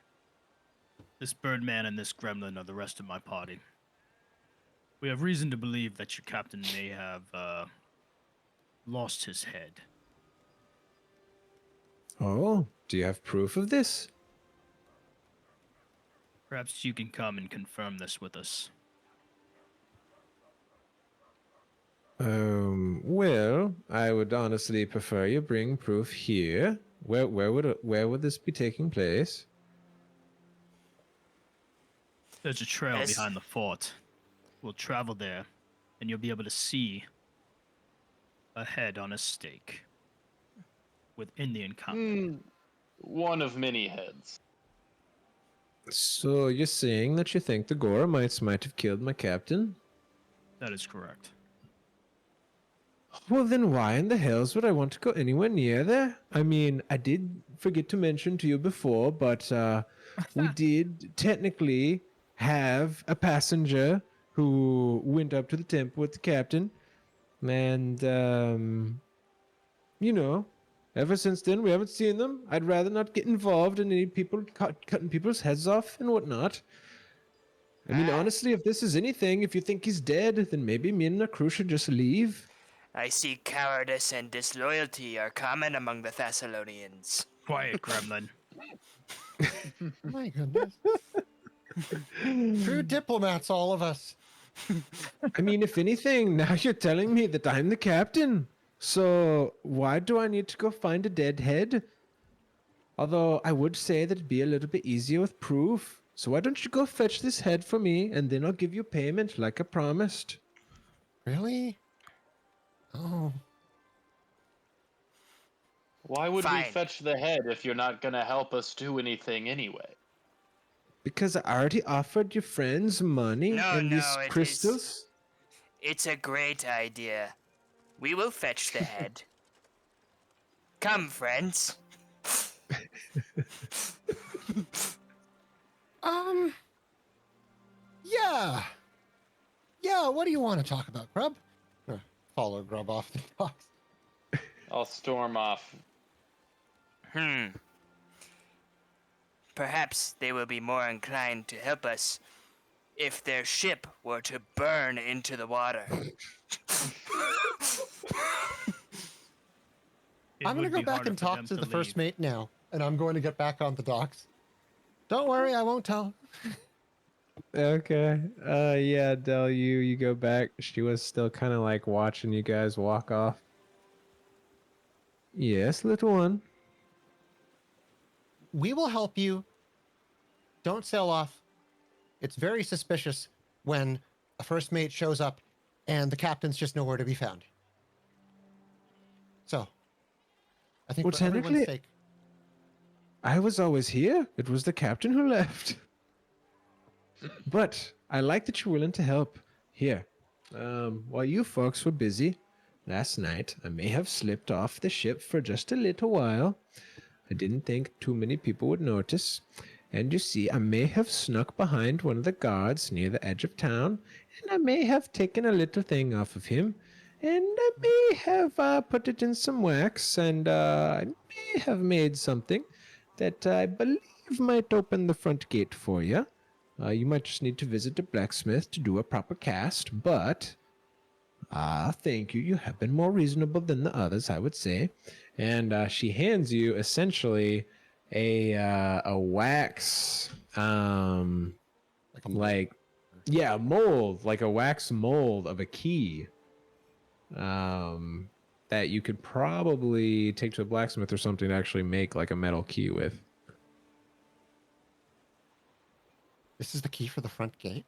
[SPEAKER 2] This Birdman and this Gremlin are the rest of my party. We have reason to believe that your captain may have lost his head.
[SPEAKER 1] Oh, do you have proof of this?
[SPEAKER 2] Perhaps you can come and confirm this with us.
[SPEAKER 1] Well, I would honestly prefer you bring proof here. Where would this be taking place?
[SPEAKER 2] There's a trail
[SPEAKER 4] Yes.
[SPEAKER 2] behind the fort. We'll travel there, and you'll be able to see a head on a stake with Indian company.
[SPEAKER 3] One of many heads.
[SPEAKER 1] So you're saying that you think the Goramites might have killed my captain?
[SPEAKER 2] That is correct.
[SPEAKER 1] Well, then why in the hells would I want to go anywhere near there? I mean, I did forget to mention to you before, but we did technically have a passenger who went up to the temple with the captain. And, you know, ever since then, we haven't seen them. I'd rather not get involved in any people cutting people's heads off and whatnot. I mean, honestly, if this is anything, if you think he's dead, then maybe me and the crew should just leave.
[SPEAKER 4] I see cowardice and disloyalty are common among the Thessalonians.
[SPEAKER 2] Quiet, Gremlin.
[SPEAKER 5] My goodness. True diplomats, all of us.
[SPEAKER 1] I mean, if anything, now you're telling me that I'm the captain. So why do I need to go find a dead head? Although I would say that it'd be a little bit easier with proof. So why don't you go fetch this head for me, and then I'll give you payment like I promised.
[SPEAKER 5] Really? Oh,
[SPEAKER 3] Why would we
[SPEAKER 4] Fine.
[SPEAKER 3] fetch the head if you're not gonna help us do anything anyway?
[SPEAKER 1] Because I already offered your friends money
[SPEAKER 4] No,
[SPEAKER 1] and these
[SPEAKER 4] no, it is.
[SPEAKER 1] crystals.
[SPEAKER 4] It's a great idea. We will fetch the head. Come, friends.
[SPEAKER 5] yeah. Yeah, what do you want to talk about, Grub? Follow Grub off the box.
[SPEAKER 3] I'll storm off.
[SPEAKER 4] Perhaps they will be more inclined to help us if their ship were to burn into the water.
[SPEAKER 5] I'm going to go back and talk to the first mate now, and I'm going to get back on the docks. Don't worry, I won't tell.
[SPEAKER 1] Okay. Yeah, Del, you go back. She was still kind of like watching you guys walk off. Yes, little one.
[SPEAKER 5] We will help you. Don't sail off. It's very suspicious when a first mate shows up and the captain's just nowhere to be found. So, I think
[SPEAKER 1] Well,
[SPEAKER 5] for everyone's
[SPEAKER 1] technically-
[SPEAKER 5] sake.
[SPEAKER 1] I was always here. It was the captain who left. But I like that you're willing to help. Here, while you folks were busy last night, I may have slipped off the ship for just a little while. I didn't think too many people would notice. And you see, I may have snuck behind one of the guards near the edge of town, and I may have taken a little thing off of him, and I may have put it in some wax, and I may have made something that I believe might open the front gate for you. You might just need to visit a blacksmith to do a proper cast, but thank you. You have been more reasonable than the others, I would say. And she hands you essentially a wax, like yeah, mold, like a wax mold of a key, that you could probably take to a blacksmith or something to actually make like a metal key with.
[SPEAKER 5] This is the key for the front gate?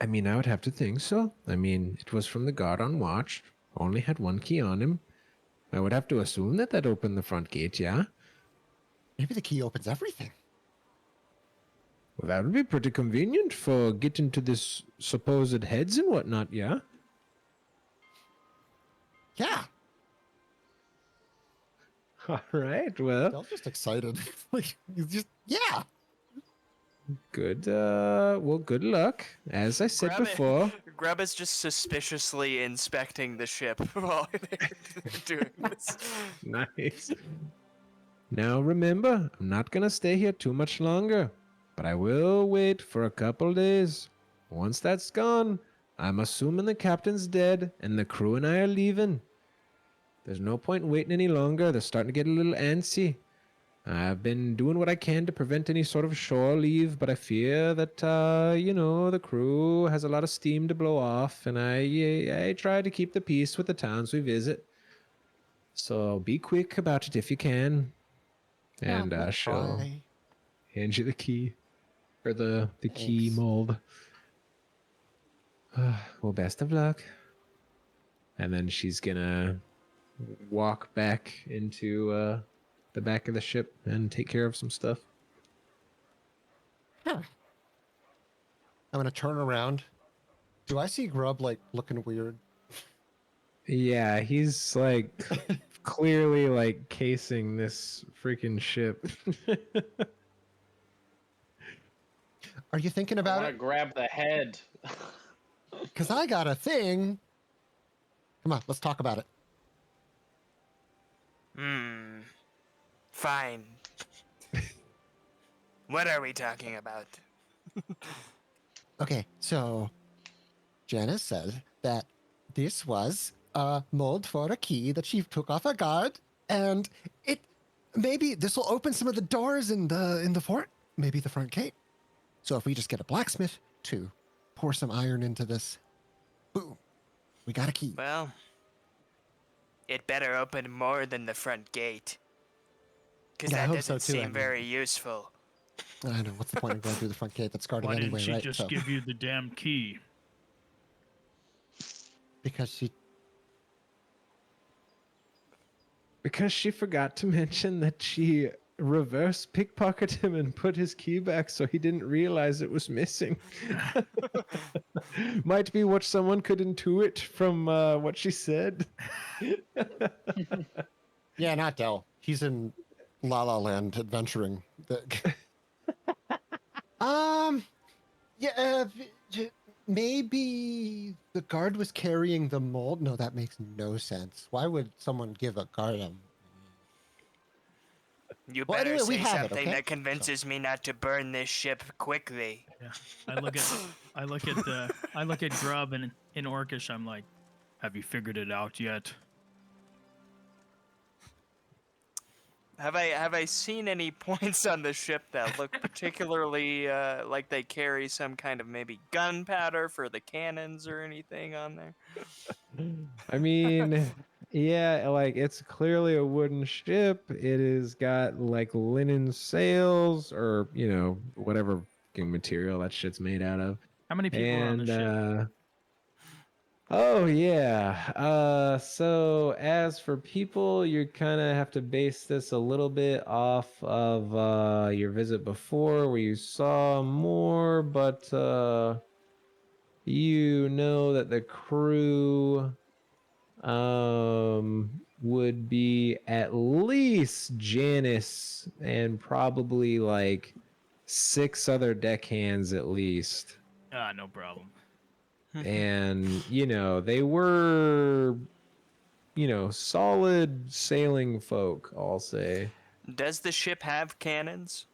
[SPEAKER 1] I mean, I would have to think so. I mean, it was from the guard on watch. Only had one key on him. I would have to assume that that opened the front gate, yeah?
[SPEAKER 5] Maybe the key opens everything.
[SPEAKER 1] Well, that would be pretty convenient for getting to this supposed heads and whatnot, yeah?
[SPEAKER 5] Yeah.
[SPEAKER 1] All right, well,
[SPEAKER 5] Del's just excited. Like, he's just, yeah.
[SPEAKER 1] good, well, good luck. As I said before,
[SPEAKER 6] Grub is just suspiciously inspecting the ship while they're doing this.
[SPEAKER 1] nice. Now remember, I'm not gonna stay here too much longer, but I will wait for a couple days. Once that's gone, I'm assuming the captain's dead and the crew and I are leaving. There's no point in waiting any longer. They're starting to get a little antsy. I've been doing what I can to prevent any sort of shore leave, but I fear that, the crew has a lot of steam to blow off, and I try to keep the peace with the towns we visit. So be quick about it if you can. And
[SPEAKER 5] we'll
[SPEAKER 1] she'll
[SPEAKER 5] try.
[SPEAKER 1] hand you the key, or the key
[SPEAKER 5] Thanks.
[SPEAKER 1] mold. Well, best of luck. And then she's gonna walk back into the back of the ship and take care of some stuff.
[SPEAKER 5] Huh. I'm going to turn around. Do I see Grub, like, looking weird?
[SPEAKER 1] Yeah, he's like clearly like casing this freaking ship.
[SPEAKER 5] Are you thinking
[SPEAKER 3] I
[SPEAKER 5] about
[SPEAKER 3] want to
[SPEAKER 5] it?
[SPEAKER 3] grab the head.
[SPEAKER 5] Because I got a thing. Come on, let's talk about it.
[SPEAKER 4] Fine. What are we talking about?
[SPEAKER 5] Okay, so Janice said that this was a mold for a key that she took off a guard, and maybe this will open some of the doors in the fort, maybe the front gate. So if we just get a blacksmith to pour some iron into this, boom, we got a key.
[SPEAKER 4] Well, it better open more than the front gate. Because
[SPEAKER 5] Yeah, I
[SPEAKER 4] that
[SPEAKER 5] hope
[SPEAKER 4] doesn't
[SPEAKER 5] so, too, I
[SPEAKER 4] seem
[SPEAKER 5] mean.
[SPEAKER 4] very useful.
[SPEAKER 5] I know, what's the point of going through the front gate that's guarded
[SPEAKER 2] Why
[SPEAKER 5] anyway,
[SPEAKER 2] didn't she
[SPEAKER 5] right?
[SPEAKER 2] just
[SPEAKER 5] So,
[SPEAKER 2] give you the damn key?
[SPEAKER 5] because she
[SPEAKER 1] Because she forgot to mention that she reverse pickpocketed him and put his key back so he didn't realize it was missing. Might be what someone could intuit from what she said.
[SPEAKER 5] Yeah, not Dell. He's in La La Land adventuring. Yeah, maybe the guard was carrying the mold. No, that makes no sense. Why would someone give a guard a...
[SPEAKER 4] You
[SPEAKER 5] Well,
[SPEAKER 4] better
[SPEAKER 5] anyway, we
[SPEAKER 4] say
[SPEAKER 5] have it,
[SPEAKER 4] something
[SPEAKER 5] okay?
[SPEAKER 4] that convinces me not to burn this ship quickly.
[SPEAKER 2] Yeah. I look at Grub and in Orcish. I'm like, have you figured it out yet?
[SPEAKER 6] Have I seen any points on the ship that look particularly like they carry some kind of maybe gunpowder for the cannons or anything on there?
[SPEAKER 1] I mean, yeah, like it's clearly a wooden ship. It has got like linen sails or, whatever fucking material that shit's made out of.
[SPEAKER 2] How many people are on the ship?
[SPEAKER 1] Oh yeah. So as for people, you kind of have to base this a little bit off of your visit before where you saw more, but you know that the crew would be at least Janice and probably like 6 other deckhands at least.
[SPEAKER 2] No problem.
[SPEAKER 1] And they were solid sailing folk, I'll say.
[SPEAKER 6] Does the ship have cannons?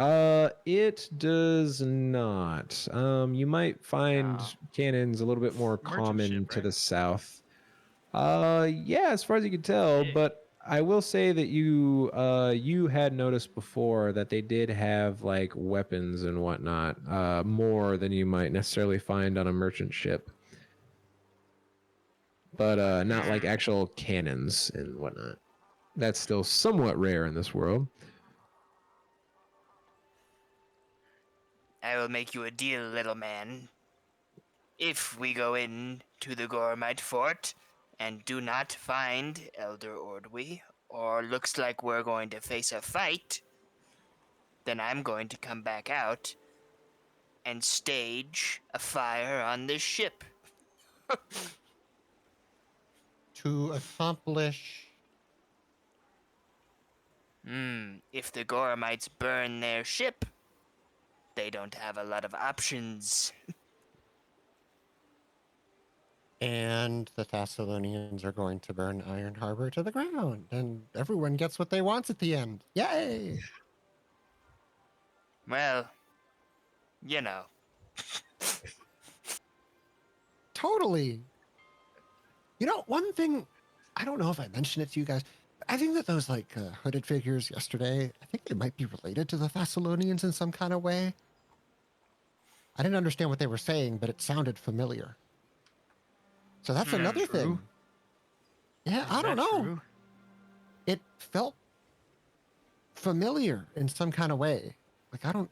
[SPEAKER 1] It does not. You might find cannons a little bit more
[SPEAKER 2] Merchant
[SPEAKER 1] common
[SPEAKER 2] ship,
[SPEAKER 1] to
[SPEAKER 2] right?
[SPEAKER 1] the south. Yeah, as far as you can tell,
[SPEAKER 2] Big.
[SPEAKER 1] but I will say that you had noticed before that they did have like weapons and whatnot, more than you might necessarily find on a merchant ship. But not like actual cannons and whatnot. That's still somewhat rare in this world.
[SPEAKER 4] I will make you a deal, little man. If we go in to the Gormite Fort and do not find Elder Ordwy, or looks like we're going to face a fight, then I'm going to come back out and stage a fire on this ship.
[SPEAKER 5] To accomplish...
[SPEAKER 4] If the Gormites burn their ship, they don't have a lot of options.
[SPEAKER 5] And the Thessalonians are going to burn Iron Harbor to the ground, and everyone gets what they want at the end. Yay!
[SPEAKER 4] Well, you know.
[SPEAKER 5] Totally. One thing, I don't know if I mentioned it to you guys. I think that those hooded figures yesterday, I think they might be related to the Thessalonians in some kind of way. I didn't understand what they were saying, but it sounded familiar. So that's another thing. Yeah, I don't know.
[SPEAKER 2] True?
[SPEAKER 5] It felt familiar in some kind of way. Like, I don't...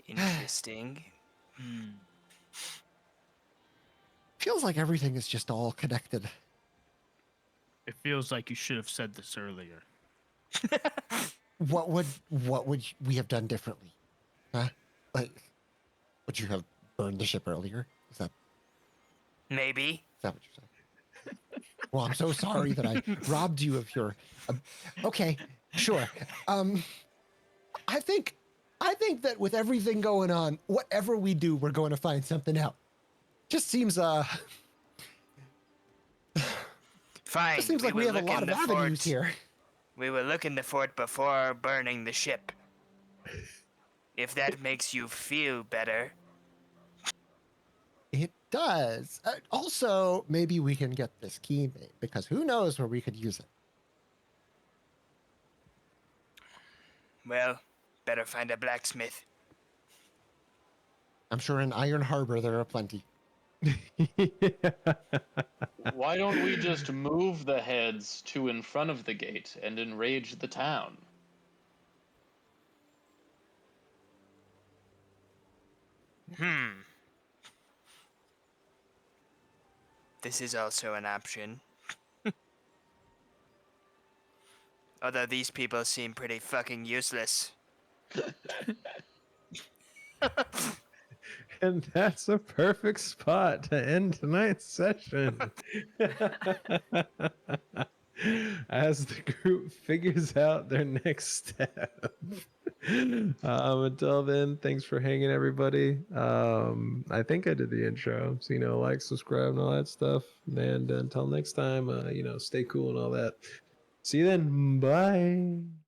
[SPEAKER 4] Interesting.
[SPEAKER 5] Feels like everything is just all connected.
[SPEAKER 2] It feels like you should have said this earlier.
[SPEAKER 5] What would we have done differently? Huh? Like, would you have burned the ship earlier? Is that
[SPEAKER 4] Maybe.
[SPEAKER 5] what you're saying? Well, I'm so sorry that I robbed you of your... okay, sure. I think that with everything going on, whatever we do, we're going to find something out. Just seems
[SPEAKER 4] Fine.
[SPEAKER 5] It seems like we have a lot of avenues here.
[SPEAKER 4] We will look in the fort before burning the ship. If that makes you feel better.
[SPEAKER 5] It does. Also, maybe we can get this key made, because who knows where we could use it.
[SPEAKER 4] Well, better find a blacksmith.
[SPEAKER 5] I'm sure in Iron Harbor there are plenty.
[SPEAKER 3] Why don't we just move the heads to in front of the gate and enrage the town?
[SPEAKER 4] This is also an option. Although these people seem pretty fucking useless.
[SPEAKER 1] And that's a perfect spot to end tonight's session. As the group figures out their next step. Until then, thanks for hanging, everybody. I think I did the intro, so like, subscribe, and all that stuff. And until next time, stay cool and all that. See you then. Bye.